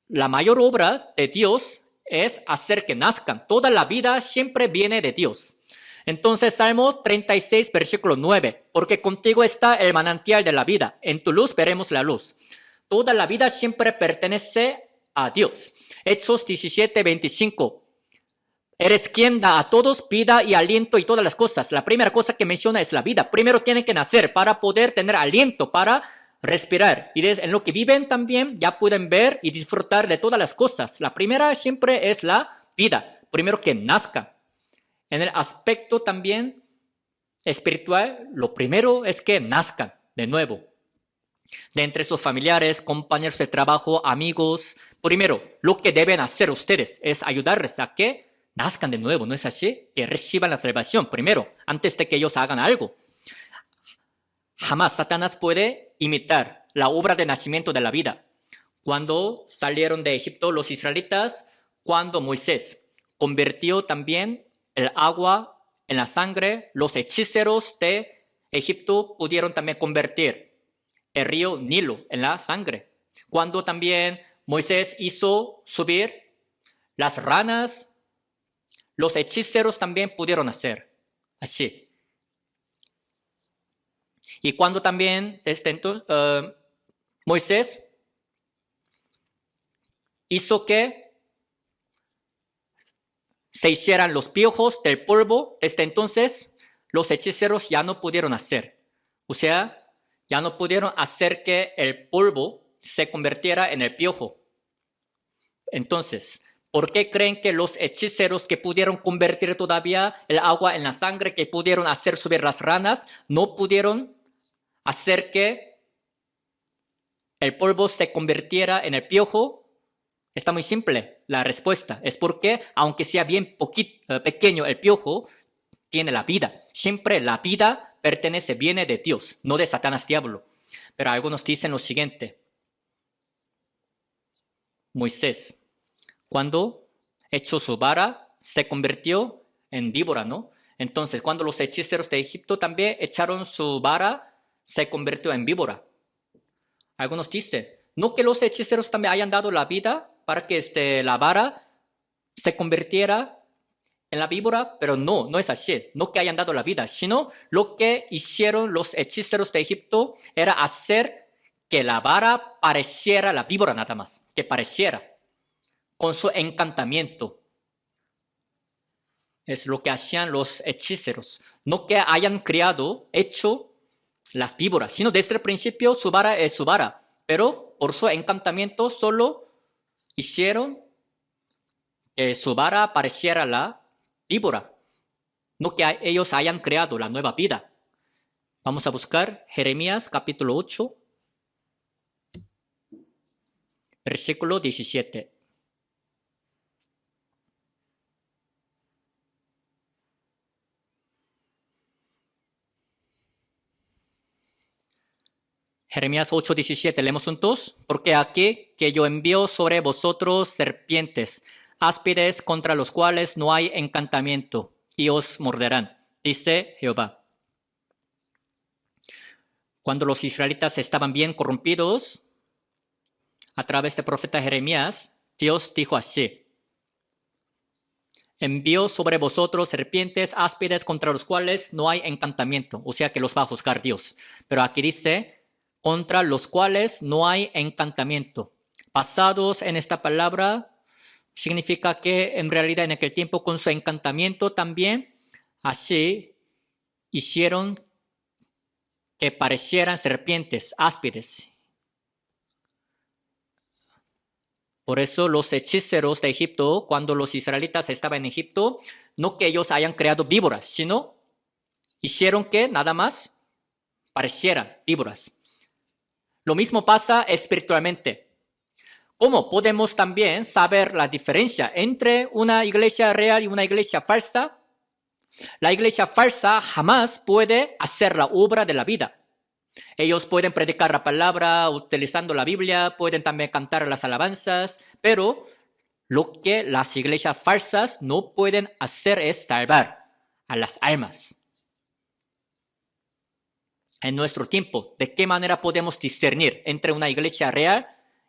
La mayor obra de Dios es hacer que nazcan. Toda la vida siempre viene de Dios. Entonces, Salmo 36, versículo 9. Porque contigo está el manantial de la vida. En tu luz veremos la luz. Toda la vida siempre pertenece a Dios. Hechos 17, 25. Eres quien da a todos vida y aliento y todas las cosas. La primera cosa que menciona es la vida. Primero tienen que nacer para poder tener aliento, para respirar. Y en lo que viven también ya pueden ver y disfrutar de todas las cosas. La primera siempre es la vida. Primero que nazcan. En el aspecto también espiritual, lo primero es que nazcan de nuevo. De entre sus familiares, compañeros de trabajo, amigos. Primero, lo que deben hacer ustedes es ayudarles a que nazcan de nuevo, ¿no es así? Que reciban la salvación primero, antes de que ellos hagan algo. Jamás Satanás puede imitar la obra de nacimiento de la vida. Cuando salieron de Egipto los israelitas, cuando Moisés convirtió también el agua en la sangre, los hechiceros de Egipto pudieron también convertir el río Nilo en la sangre. Cuando también Moisés hizo subir las ranas, los hechiceros también pudieron hacer así. Y cuando también desde entonces, Moisés hizo que se hicieran los piojos del polvo, desde entonces los hechiceros ya no pudieron hacer. O sea, ya no pudieron hacer que el polvo se convirtiera en el piojo. Entonces, ¿por qué creen que los hechiceros que pudieron convertir todavía el agua en la sangre, que pudieron hacer subir las ranas, no pudieron hacer que el polvo se convirtiera en el piojo? Está muy simple la respuesta. Es porque, aunque sea bien pequeño el piojo, tiene la vida. Siempre la vida viene de Dios, no de Satanás diablo. Pero algunos dicen lo siguiente. Moisés, cuando echó su vara, se convirtió en víbora, ¿no? Entonces, cuando los hechiceros de Egipto también echaron su vara, se convirtió en víbora. Algunos dicen, no que los hechiceros también hayan dado la vida para que la vara se convirtiera en la víbora, pero no es así. No que hayan dado la vida, sino lo que hicieron los hechiceros de Egipto era hacer que la vara pareciera la víbora nada más, que pareciera, con su encantamiento. Es lo que hacían los hechiceros. No que hayan hecho las víboras, sino desde el principio su vara es su vara, pero por su encantamiento solo hicieron que su vara pareciera la víbora, no que ellos hayan creado la nueva vida. Vamos a buscar Jeremías capítulo 8, versículo 17. Jeremías 8:17, leemos juntos. Porque aquí que yo envío sobre vosotros serpientes, áspides contra los cuales no hay encantamiento, y os morderán, dice Jehová. Cuando los israelitas estaban bien corrompidos, a través del profeta Jeremías, Dios dijo así. Envío sobre vosotros serpientes áspides contra los cuales no hay encantamiento, o sea que los va a juzgar Dios. Pero aquí dice, contra los cuales no hay encantamiento. Basados en esta palabra, significa que en realidad en aquel tiempo con su encantamiento también, así hicieron que parecieran serpientes áspides. Por eso los hechiceros de Egipto, cuando los israelitas estaban en Egipto, no que ellos hayan creado víboras, sino hicieron que nada más parecieran víboras. Lo mismo pasa espiritualmente. ¿Cómo podemos también saber la diferencia entre una iglesia real y una iglesia falsa? La iglesia falsa jamás puede hacer la obra de la vida. Ellos pueden predicar la palabra utilizando la Biblia, pueden también cantar las alabanzas, pero lo que las iglesias falsas no pueden hacer es salvar a las almas. En nuestro tiempo, ¿de qué manera podemos discernir entre una iglesia real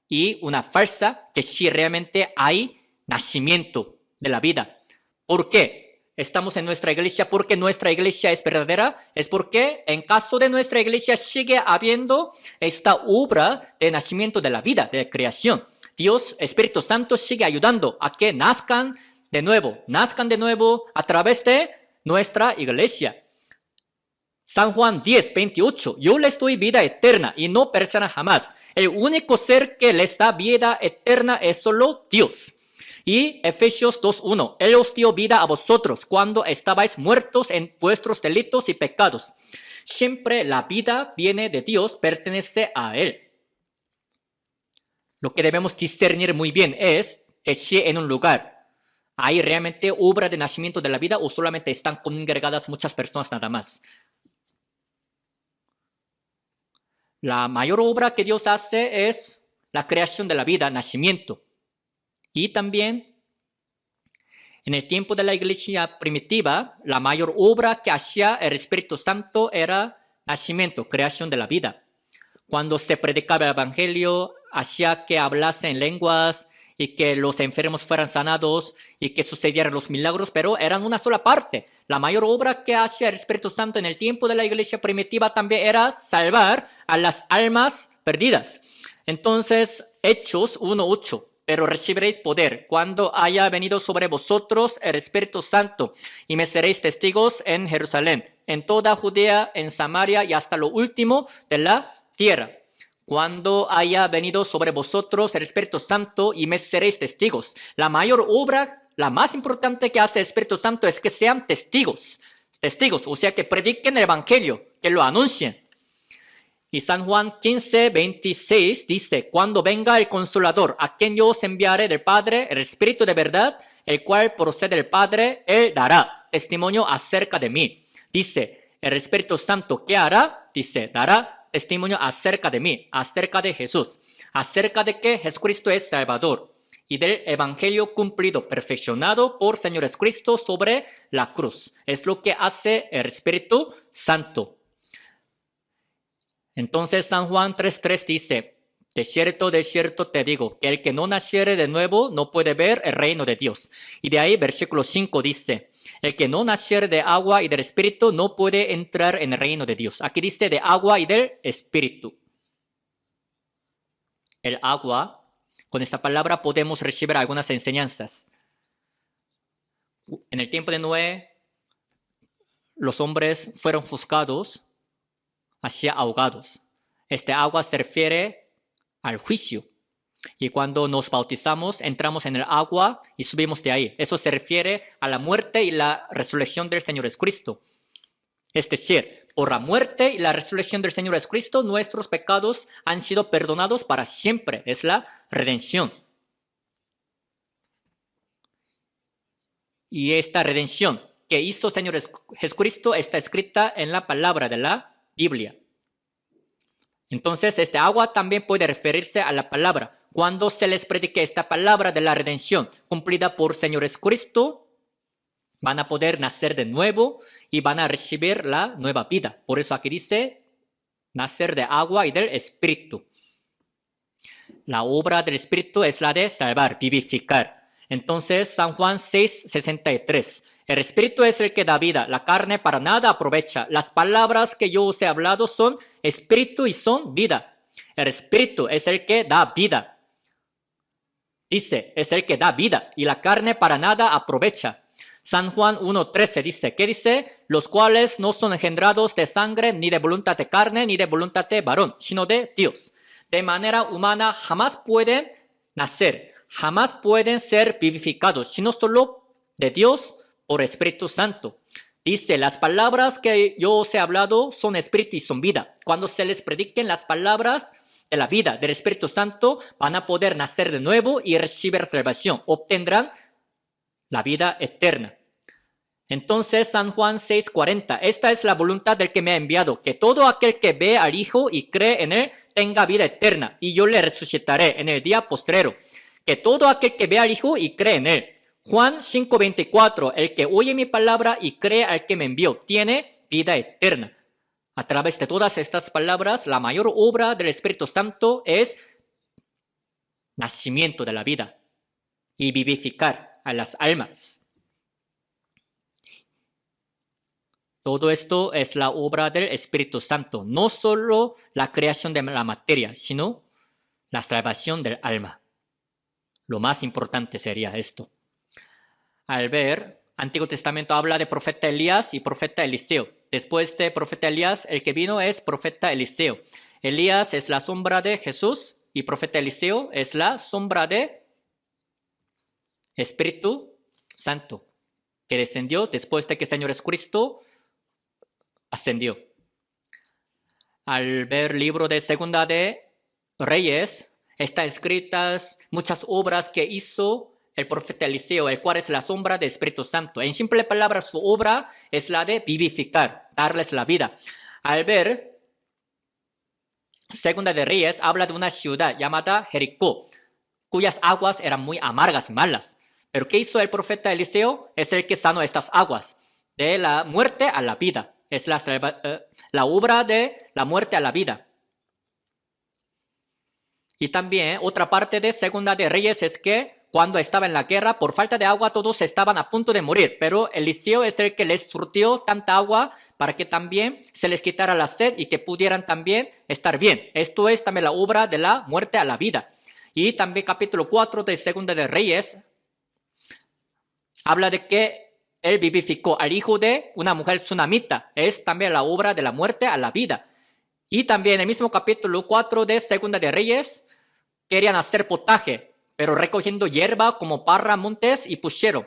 y una falsa que sí realmente hay nacimiento de la vida? ¿Por qué estamos en nuestra iglesia? ¿Porque nuestra iglesia es verdadera? Es porque en caso de nuestra iglesia sigue habiendo esta obra de nacimiento de la vida, de creación. Dios, Espíritu Santo, sigue ayudando a que nazcan de nuevo a través de nuestra iglesia. San Juan 10:28, yo les doy vida eterna y no perecerán jamás. El único ser que les da vida eterna es solo Dios. Y Efesios 2:1, Él os dio vida a vosotros cuando estabais muertos en vuestros delitos y pecados. Siempre la vida viene de Dios, pertenece a Él. Lo que debemos discernir muy bien es que si en un lugar hay realmente obra de nacimiento de la vida o solamente están congregadas muchas personas nada más. La mayor obra que Dios hace es la creación de la vida, nacimiento. Y también, en el tiempo de la iglesia primitiva, la mayor obra que hacía el Espíritu Santo era nacimiento, creación de la vida. Cuando se predicaba el Evangelio, hacía que hablasen en lenguas y que los enfermos fueran sanados y que sucedieran los milagros, pero eran una sola parte. La mayor obra que hacía el Espíritu Santo en el tiempo de la iglesia primitiva también era salvar a las almas perdidas. Entonces, Hechos 1:8. Pero recibiréis poder cuando haya venido sobre vosotros el Espíritu Santo, y me seréis testigos en Jerusalén, en toda Judea, en Samaria y hasta lo último de la tierra. Cuando haya venido sobre vosotros el Espíritu Santo y me seréis testigos. La mayor obra, la más importante que hace el Espíritu Santo es que sean testigos, o sea que prediquen el Evangelio, que lo anuncien. Y San Juan 15:26 dice, cuando venga el Consolador, a quien yo os enviaré del Padre, el Espíritu de verdad, el cual procede del Padre, Él dará testimonio acerca de mí. Dice, el Espíritu Santo, ¿qué hará? Dice, dará testimonio acerca de mí, acerca de Jesús, acerca de que Jesucristo es Salvador y del Evangelio cumplido, perfeccionado por Señor Jesucristo sobre la cruz. Es lo que hace el Espíritu Santo. Entonces San Juan 3:3 dice, de cierto te digo, que el que no naciere de nuevo no puede ver el reino de Dios. Y de ahí versículo 5 dice, el que no naciere de agua y del Espíritu no puede entrar en el reino de Dios. Aquí dice de agua y del Espíritu. El agua, con esta palabra podemos recibir algunas enseñanzas. En el tiempo de Noé, los hombres fueron juzgados hacia ahogados. Este agua se refiere al juicio. Y cuando nos bautizamos, entramos en el agua y subimos de ahí. Eso se refiere a la muerte y la resurrección del Señor Jesucristo. Es decir, por la muerte y la resurrección del Señor Jesucristo, nuestros pecados han sido perdonados para siempre. Es la redención. Y esta redención que hizo el Señor Jesucristo está escrita en la palabra de la Biblia. Entonces, este agua también puede referirse a la palabra. Cuando se les predique esta palabra de la redención cumplida por Señor Jesucristo, van a poder nacer de nuevo y van a recibir la nueva vida. Por eso aquí dice, nacer de agua y del Espíritu. La obra del Espíritu es la de salvar, vivificar. Entonces, San Juan 6:63. El Espíritu es el que da vida, la carne para nada aprovecha. Las palabras que yo os he hablado son Espíritu y son vida. El Espíritu es el que da vida. Dice, es el que da vida y la carne para nada aprovecha. San Juan 1:13 dice, ¿qué dice? Los cuales no son engendrados de sangre, ni de voluntad de carne, ni de voluntad de varón, sino de Dios. De manera humana jamás pueden nacer, jamás pueden ser vivificados, sino solo de Dios por Espíritu Santo. Dice, las palabras que yo os he hablado son espíritu y son vida. Cuando se les prediquen las palabras de la vida del Espíritu Santo, van a poder nacer de nuevo y recibir salvación. Obtendrán la vida eterna. Entonces, San Juan 6:40, esta es la voluntad del que me ha enviado, que todo aquel que ve al Hijo y cree en él tenga vida eterna, y yo le resucitaré en el día postrero. Que todo aquel que ve al Hijo y cree en él. Juan 5:24, el que oye mi palabra y cree al que me envió, tiene vida eterna. A través de todas estas palabras, la mayor obra del Espíritu Santo es nacimiento de la vida y vivificar a las almas. Todo esto es la obra del Espíritu Santo, no solo la creación de la materia, sino la salvación del alma. Lo más importante sería esto. Al ver, Antiguo Testamento habla de profeta Elías y profeta Eliseo. Después de profeta Elías, el que vino es profeta Eliseo. Elías es la sombra de Jesús y profeta Eliseo es la sombra de Espíritu Santo, que descendió después de que el Señor Jesucristo ascendió. Al ver el libro de Segunda de Reyes, están escritas muchas obras que hizo el profeta Eliseo, el cual es la sombra del Espíritu Santo. En simple palabras, su obra es la de vivificar, darles la vida. Al ver Segunda de Reyes, habla de una ciudad llamada Jericó, cuyas aguas eran muy amargas y malas. Pero ¿qué hizo el profeta Eliseo? Es el que sanó estas aguas, de la muerte a la vida. Es la obra de la muerte a la vida. Y también otra parte de Segunda de Reyes es que cuando estaba en la guerra, por falta de agua, todos estaban a punto de morir. Pero Eliseo es el que les surtió tanta agua para que también se les quitara la sed y que pudieran también estar bien. Esto es también la obra de la muerte a la vida. Y también capítulo 4 de Segunda de Reyes habla de que él vivificó al hijo de una mujer tsunamita. Es también la obra de la muerte a la vida. Y también en el mismo capítulo 4 de Segunda de Reyes querían hacer potaje, pero recogiendo hierba como parra, montes y puchero.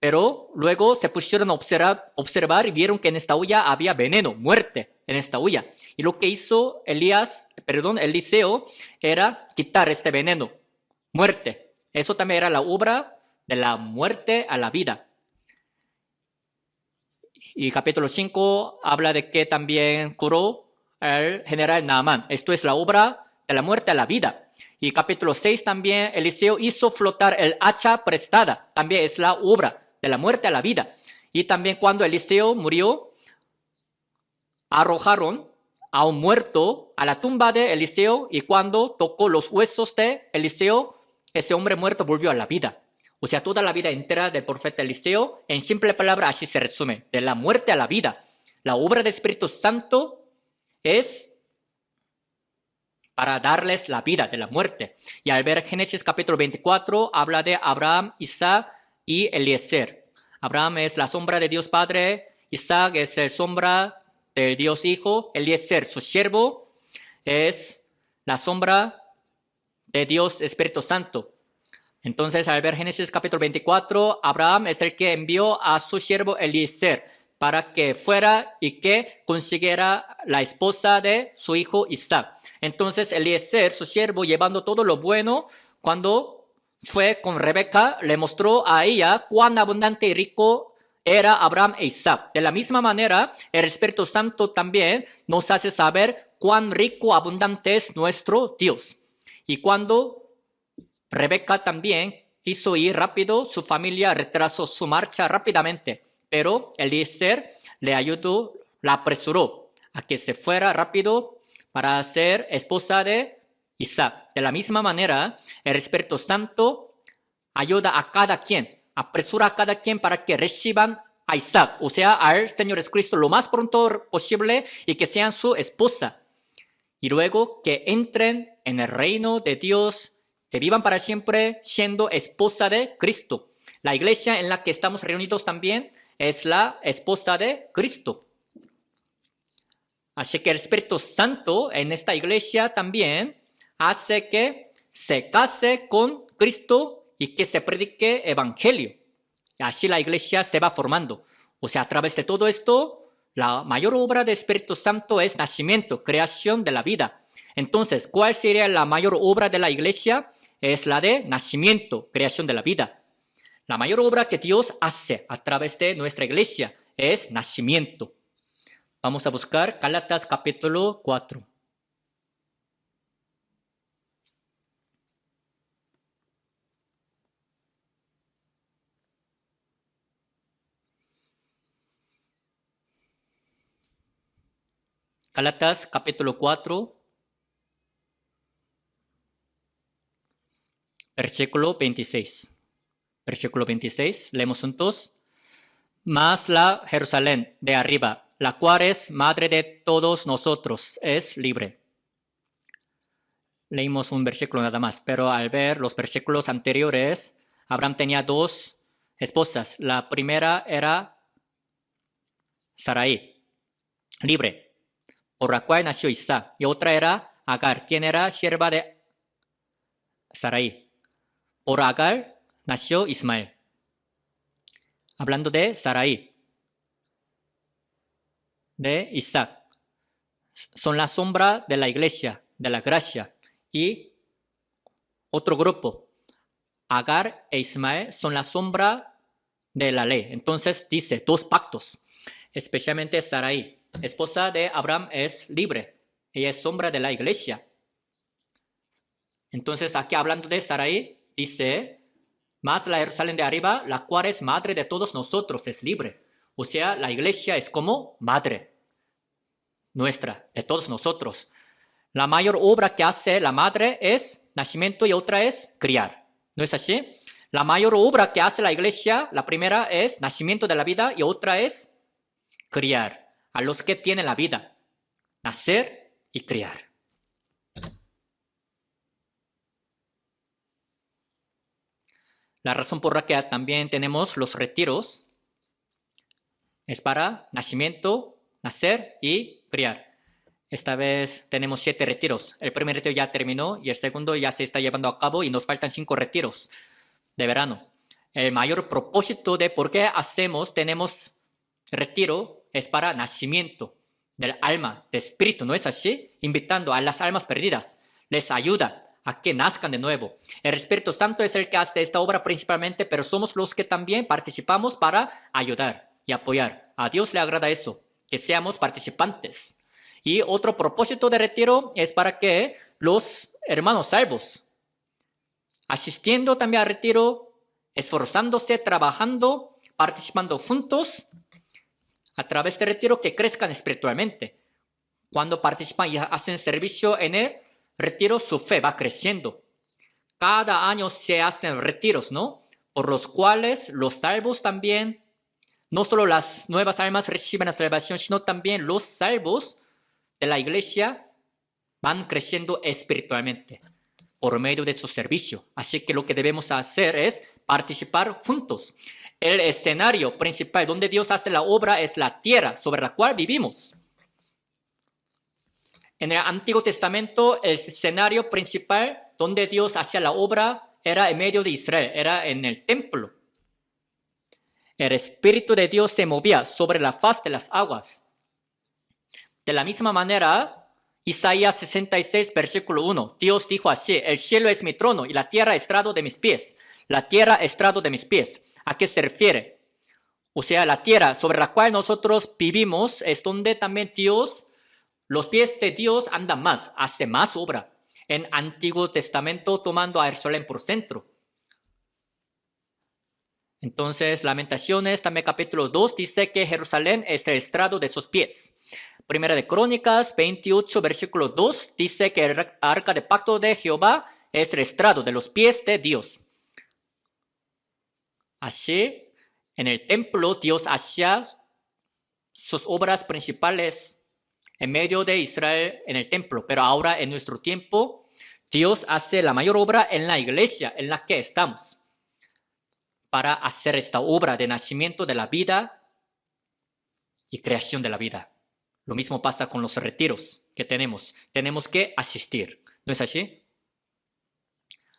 Pero luego se pusieron a observar y vieron que en esta olla había veneno, muerte en esta olla. Y lo que hizo Eliseo era quitar este veneno, muerte. Eso también era la obra de la muerte a la vida. Y capítulo 5 habla de que también curó al general Naamán. Esto es la obra de la muerte a la vida. Y capítulo 6 también Eliseo hizo flotar el hacha prestada. También es la obra de la muerte a la vida. Y también cuando Eliseo murió, arrojaron a un muerto a la tumba de Eliseo, y cuando tocó los huesos de Eliseo, ese hombre muerto volvió a la vida. O sea, toda la vida entera del profeta Eliseo, en simple palabra, así se resume: de la muerte a la vida. La obra del Espíritu Santo es para darles la vida de la muerte. Y al ver Génesis capítulo 24, habla de Abraham, Isaac y Eliezer. Abraham es la sombra de Dios Padre, Isaac es la sombra del Dios Hijo, Eliezer, su siervo, es la sombra de Dios Espíritu Santo. Entonces, al ver Génesis capítulo 24, Abraham es el que envió a su siervo Eliezer para que fuera y que consiguiera la esposa de su hijo Isaac. Entonces, Eliezer, su siervo, llevando todo lo bueno, cuando fue con Rebeca, le mostró a ella cuán abundante y rico era Abraham e Isaac. De la misma manera, el Espíritu Santo también nos hace saber cuán rico, abundante es nuestro Dios. Y cuando Rebeca también quiso ir rápido, su familia retrasó su marcha rápidamente, pero Eliezer le ayudó, la apresuró a que se fuera rápido para ser esposa de Isaac. De la misma manera, el Espíritu Santo ayuda a cada quien, apresura a cada quien para que reciban a Isaac, o sea, al Señor Jesucristo lo más pronto posible y que sean su esposa. Y luego que entren en el reino de Dios, que vivan para siempre siendo esposa de Cristo. La iglesia en la que estamos reunidos también es la esposa de Cristo. Así que el Espíritu Santo en esta iglesia también hace que se case con Cristo y que se predique evangelio. Así la iglesia se va formando. O sea, a través de todo esto, la mayor obra del Espíritu Santo es nacimiento, creación de la vida. Entonces, ¿cuál sería la mayor obra de la iglesia? Es la de nacimiento, creación de la vida. La mayor obra que Dios hace a través de nuestra iglesia es nacimiento. Vamos a buscar Gálatas capítulo 4. Gálatas capítulo 4, versículo 26. Versículo 26, leemos juntos. Mas la Jerusalén de arriba, la cual es madre de todos nosotros, es libre. Leímos un versículo nada más, pero al ver los versículos anteriores, Abraham tenía dos esposas. La primera era Sarai, libre, por la cual nació Isaac, y otra era Agar, quien era sierva de Sarai. Por Agar nació Ismael. Hablando de Sarai, de Isaac, son la sombra de la iglesia, de la gracia. Y otro grupo, Agar e Ismael, son la sombra de la ley. Entonces dice dos pactos, especialmente Sarai, esposa de Abraham, es libre. Ella es sombra de la iglesia. Entonces aquí hablando de Sarai, dice: mas la Jerusalén de arriba, la cual es madre de todos nosotros, es libre. O sea, la iglesia es como madre nuestra, de todos nosotros. La mayor obra que hace la madre es nacimiento y otra es criar. ¿No es así? La mayor obra que hace la iglesia, la primera es nacimiento de la vida y otra es criar a los que tienen la vida. Nacer y criar. La razón por la que también tenemos los retiros es para nacimiento, nacer y criar. Esta vez tenemos 7 retiros. El primer retiro ya terminó y el segundo ya se está llevando a cabo y nos faltan 5 retiros de verano. el mayor propósito de por qué tenemos retiro es para nacimiento del alma, del espíritu, ¿no es así? Invitando a las almas perdidas, les ayuda a que nazcan de nuevo. El Espíritu Santo es el que hace esta obra principalmente, pero somos los que también participamos para ayudar y apoyar. A Dios le agrada eso, que seamos participantes. Y otro propósito de retiro es para que los hermanos salvos, asistiendo también al retiro, esforzándose, trabajando, participando juntos, a través del retiro que crezcan espiritualmente. Cuando participan y hacen servicio en el retiro, su fe va creciendo. Cada año se hacen retiros, ¿no? Por los cuales los salvos también, no solo las nuevas almas reciben la salvación, sino también los salvos de la iglesia van creciendo espiritualmente por medio de su servicio. Así que lo que debemos hacer es participar juntos. El escenario principal donde Dios hace la obra es la tierra sobre la cual vivimos. En el Antiguo Testamento, el escenario principal donde Dios hacía la obra era en medio de Israel, era en el templo. El Espíritu de Dios se movía sobre la faz de las aguas. De la misma manera, Isaías 66, versículo 1, Dios dijo así: el cielo es mi trono y la tierra estrado de mis pies. La tierra estrado de mis pies. ¿A qué se refiere? O sea, la tierra sobre la cual nosotros vivimos es donde también Dios, los pies de Dios andan más, hace más obra. En Antiguo Testamento tomando a Jerusalén por centro. Entonces, Lamentaciones, también capítulo 2, dice que Jerusalén es el estrado de sus pies. Primera de Crónicas 28, versículo 2, dice que el arca de pacto de Jehová es el estrado de los pies de Dios. Así, en el templo Dios hacía sus obras principales en medio de Israel en el templo, pero ahora en nuestro tiempo Dios hace la mayor obra en la iglesia en la que estamos para hacer esta obra de nacimiento de la vida y creación de la vida. Lo mismo pasa con los retiros que tenemos. Tenemos que asistir, ¿no es así?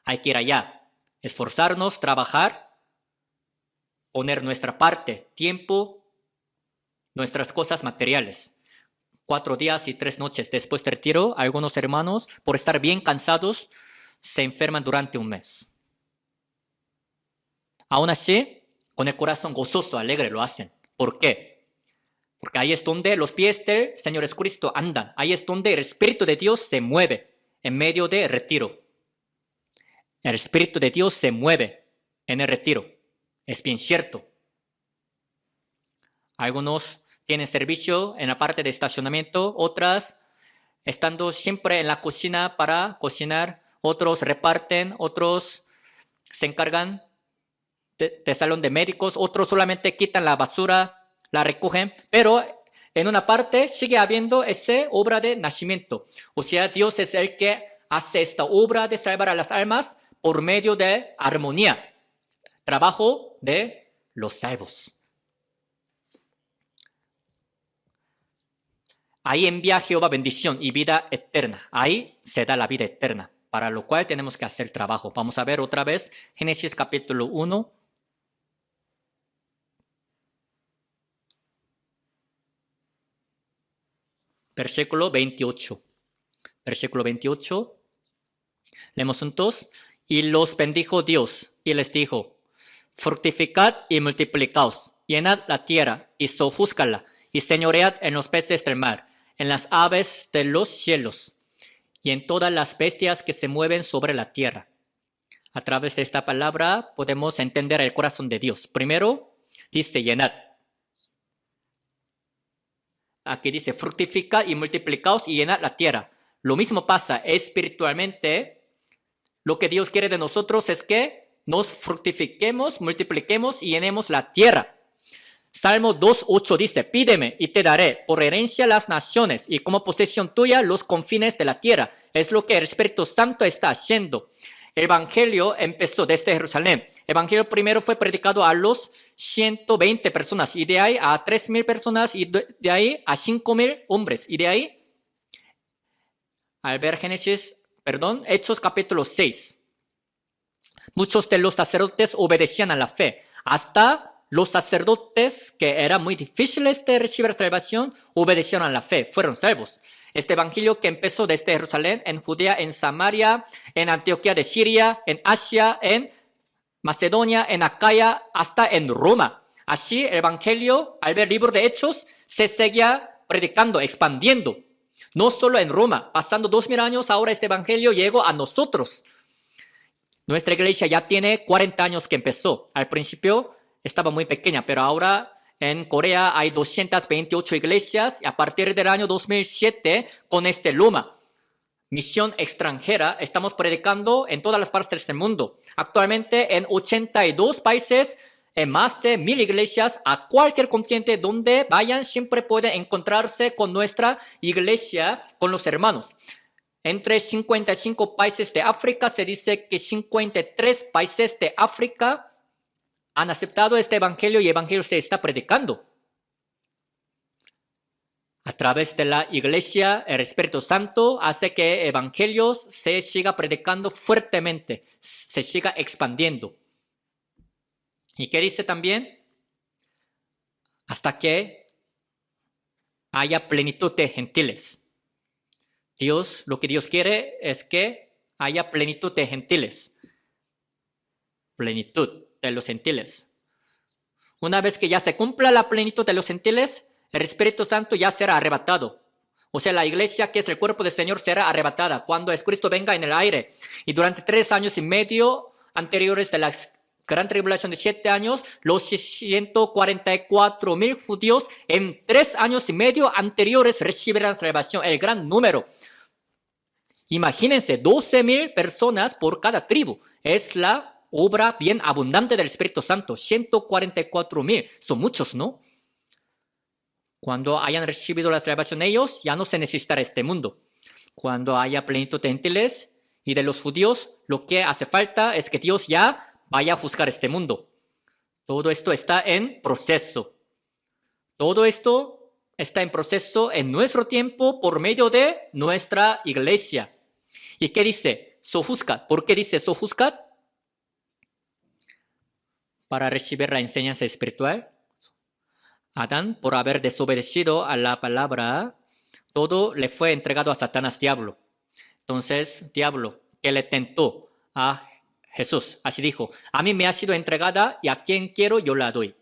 Hay que ir allá, esforzarnos, trabajar, poner nuestra parte, tiempo, nuestras cosas materiales. 4 días y 3 noches después del retiro, algunos hermanos, por estar bien cansados, se enferman durante un mes. Aún así, con el corazón gozoso, alegre lo hacen. ¿Por qué? Porque ahí es donde los pies del Señor Jesucristo andan. Ahí es donde el Espíritu de Dios se mueve en medio del retiro. El Espíritu de Dios se mueve en el retiro. Es bien cierto. Algunos tienen servicio en la parte de estacionamiento, otras estando siempre en la cocina para cocinar, otros reparten, otros se encargan de salón de médicos, otros solamente quitan la basura, la recogen, pero en una parte sigue habiendo esa obra de nacimiento. O sea, Dios es el que hace esta obra de salvar a las almas por medio de armonía, trabajo de los salvos. Ahí envía Jehová bendición y vida eterna. Ahí se da la vida eterna, para lo cual tenemos que hacer trabajo. Vamos a ver otra vez Génesis capítulo 1. Versículo 28. Versículo 28. Leemos juntos. Y los bendijo Dios y les dijo: fructificad y multiplicaos, llenad la tierra y sojúzcala, y señoread en los peces del mar, en las aves de los cielos, y en todas las bestias que se mueven sobre la tierra. A través de esta palabra podemos entender el corazón de Dios. Primero, dice llenad. Aquí dice fructificad y multiplicaos y llenad la tierra. Lo mismo pasa espiritualmente. Lo que Dios quiere de nosotros es que nos fructifiquemos, multipliquemos y llenemos la tierra. Salmo 2:8 dice: pídeme y te daré por herencia las naciones y como posesión tuya los confines de la tierra. Es lo que el Espíritu Santo está haciendo. El Evangelio empezó desde Jerusalén. El Evangelio primero fue predicado a los 120 personas y de ahí a 3,000 personas y de ahí a 5,000 hombres y de ahí al ver Hechos capítulo 6. Muchos de los sacerdotes obedecían a la fe. Hasta los sacerdotes que eran muy difíciles de recibir salvación, obedecieron a la fe, fueron salvos. Este evangelio que empezó desde Jerusalén, en Judea, en Samaria, en Antioquía de Siria, en Asia, en Macedonia, en Acaya, hasta en Roma. Así el evangelio, al ver el libro de Hechos, se seguía predicando, expandiendo. No solo en Roma, pasando 2000 años, ahora este evangelio llegó a nosotros. Nuestra iglesia ya tiene 40 años que empezó. Al principio estaba muy pequeña, pero ahora en Corea hay 228 iglesias y a partir del año 2007, con este lema, misión extranjera, estamos predicando en todas las partes del mundo. Actualmente en 82 países, en más de 1000 iglesias, a cualquier continente donde vayan, siempre pueden encontrarse con nuestra iglesia, con los hermanos. Entre 55 países de África, se dice que 53 países de África han aceptado este evangelio y el evangelio se está predicando. A través de la iglesia, el Espíritu Santo hace que el evangelio se siga predicando fuertemente, se siga expandiendo. ¿Y qué dice también? Hasta que haya plenitud de gentiles. Lo que Dios quiere es que haya plenitud de gentiles. Plenitud de los gentiles. Una vez que ya se cumpla la plenitud de los gentiles, el Espíritu Santo ya será arrebatado. O sea, la iglesia, que es el cuerpo del Señor, será arrebatada cuando Cristo venga en el aire. Y durante 3 años y medio anteriores de la gran tribulación de 7 años, los 144,000 judíos en 3 años y medio anteriores recibirán salvación, el gran número. Imagínense, 12,000 personas por cada tribu. Es la obra bien abundante del Espíritu Santo. 144,000. Son muchos, ¿no? Cuando hayan recibido la salvación ellos, ya no se necesitará este mundo. Cuando haya plenitud de gentiles y de los judíos, lo que hace falta es que Dios ya vaya a juzgar este mundo. Todo esto está en proceso. Todo esto está en proceso en nuestro tiempo por medio de nuestra iglesia. ¿Y qué dice? Sofuscat. ¿Por qué dice sofuscat? Para recibir la enseñanza espiritual. Adán, por haber desobedecido a la palabra, todo le fue entregado a Satanás, diablo. Entonces, diablo, que le tentó a Jesús, así dijo, a mí me ha sido entregada y a quien quiero yo la doy.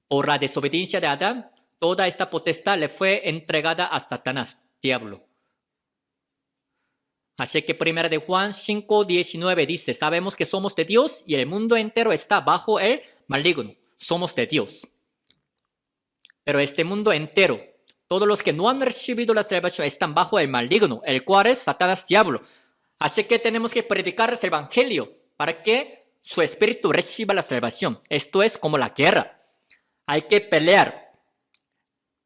Por la desobediencia de Adán, toda esta potestad le fue entregada a Satanás, diablo. Así que 1 de Juan 5:19 dice, sabemos que somos de Dios y el mundo entero está bajo el maligno. Somos de Dios. Pero este mundo entero, todos los que no han recibido la salvación están bajo el maligno, el cual es Satanás, diablo. Así que tenemos que predicarles el evangelio para que su espíritu reciba la salvación. Esto es como la guerra. Hay que pelear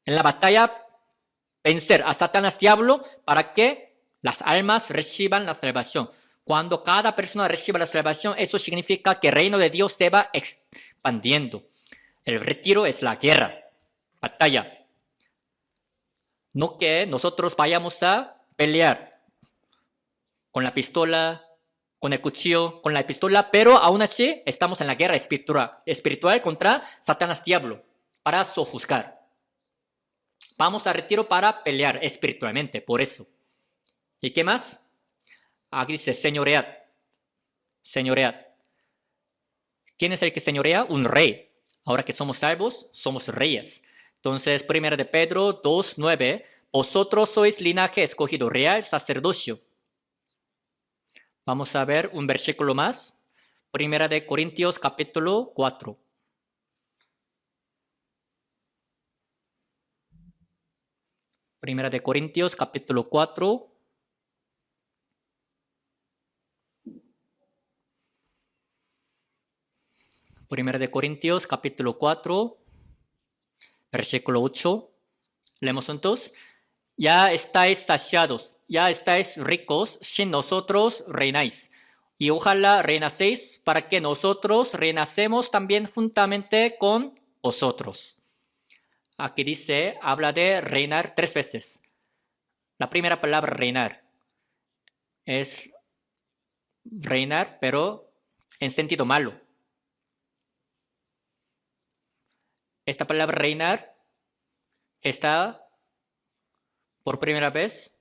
en la batalla, vencer a Satanás, diablo, para que las almas reciban la salvación. Cuando cada persona reciba la salvación, eso significa que el reino de Dios se va expandiendo. El retiro es la guerra, batalla. No que nosotros vayamos a pelear con la pistola, con el cuchillo, con la pistola, pero aún así estamos en la guerra espiritual contra Satanás, diablo, para sojuzgar. Vamos a retiro para pelear espiritualmente, por eso. ¿Y qué más? Aquí dice señoread. Señoread. ¿Quién es el que señorea? Un rey. Ahora que somos salvos, somos reyes. Entonces, 1 de Pedro 2:9, vosotros sois linaje escogido, real sacerdocio. Vamos a ver un versículo más. 1 de Corintios capítulo 4. Primera de Corintios capítulo 4. Primera de Corintios capítulo 4, versículo 8. Leemos juntos. Ya estáis saciados, ya estáis ricos, sin nosotros reináis. Y ojalá reinacéis para que nosotros reinacemos también juntamente con vosotros. Aquí dice, habla de reinar 3 veces. La primera palabra reinar es reinar, pero en sentido malo. Esta palabra reinar está por primera vez,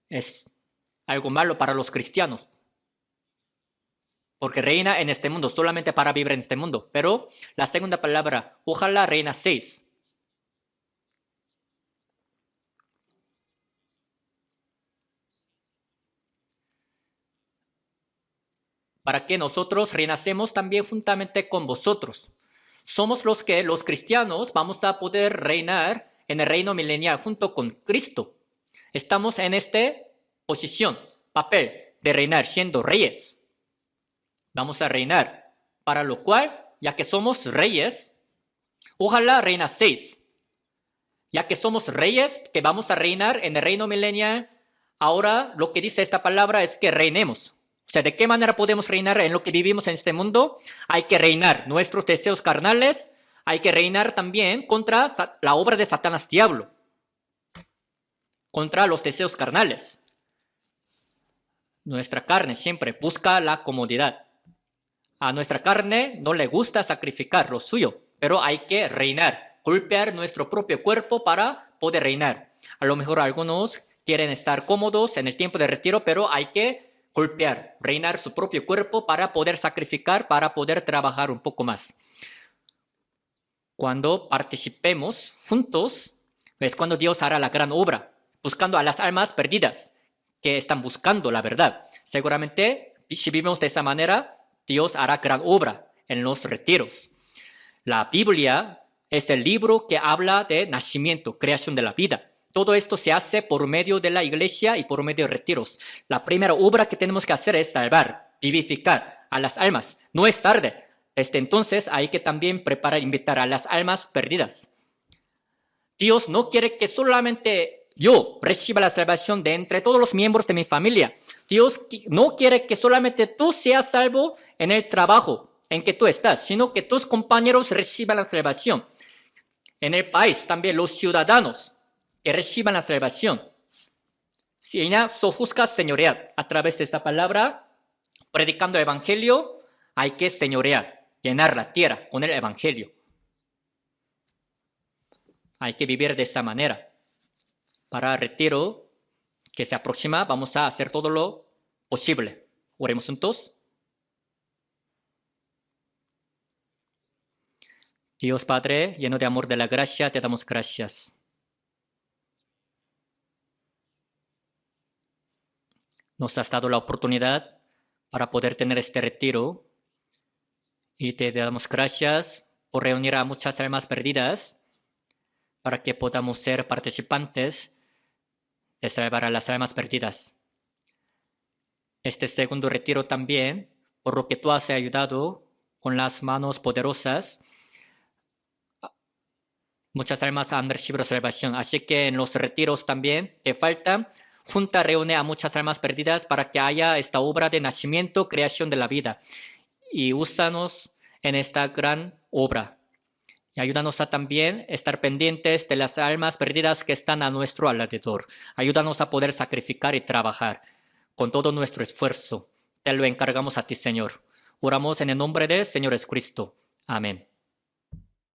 es algo malo para los cristianos. Porque reina en este mundo, solamente para vivir en este mundo. Pero la segunda palabra, ojalá reinaseis. Para que nosotros reinacemos también juntamente con vosotros. Somos los que, los cristianos, vamos a poder reinar en el reino milenial junto con Cristo. Estamos en esta posición, papel de reinar, siendo reyes. Vamos a reinar, para lo cual, ya que somos reyes, ojalá reinaseis. Ya que somos reyes, que vamos a reinar en el reino milenial, ahora lo que dice esta palabra es que reinemos. O sea, ¿de qué manera podemos reinar en lo que vivimos en este mundo? Hay que reinar nuestros deseos carnales, hay que reinar también contra la obra de Satanás diablo, contra los deseos carnales. Nuestra carne siempre busca la comodidad. A nuestra carne no le gusta sacrificar lo suyo, pero hay que reinar, golpear nuestro propio cuerpo para poder reinar. A lo mejor algunos quieren estar cómodos en el tiempo de retiro, pero hay que golpear, reinar su propio cuerpo para poder sacrificar, para poder trabajar un poco más. Cuando participemos juntos, es cuando Dios hará la gran obra, buscando a las almas perdidas que están buscando la verdad. Seguramente, si vivimos de esa manera, Dios hará gran obra en los retiros. La Biblia es el libro que habla de nacimiento, creación de la vida. Todo esto se hace por medio de la iglesia y por medio de retiros. La primera obra que tenemos que hacer es salvar, vivificar a las almas. No es tarde. Desde entonces hay que también preparar, invitar a las almas perdidas. Dios no quiere que solamente yo reciba la salvación de entre todos los miembros de mi familia. Dios no quiere que solamente tú seas salvo en el trabajo en que tú estás, sino que tus compañeros reciban la salvación. En el país también los ciudadanos que reciban la salvación. Si ella sofusca señorear a través de esta palabra, predicando el evangelio, hay que señorear, llenar la tierra con el evangelio. Hay que vivir de esa manera. Para el retiro que se aproxima, vamos a hacer todo lo posible. Oremos juntos. Dios Padre, lleno de amor de la gracia, te damos gracias. Nos has dado la oportunidad para poder tener este retiro y te damos gracias por reunir a muchas almas perdidas para que podamos ser participantes de salvar a las almas perdidas. Este segundo retiro también, por lo que tú has ayudado con las manos poderosas, muchas almas han recibido salvación. Así que en los retiros también te falta. Junta reúne a muchas almas perdidas para que haya esta obra de nacimiento, creación de la vida. Y úsanos en esta gran obra. Y ayúdanos a también estar pendientes de las almas perdidas que están a nuestro alrededor. Ayúdanos a poder sacrificar y trabajar con todo nuestro esfuerzo. Te lo encargamos a ti, Señor. Oramos en el nombre del Señor Jesucristo. Amén.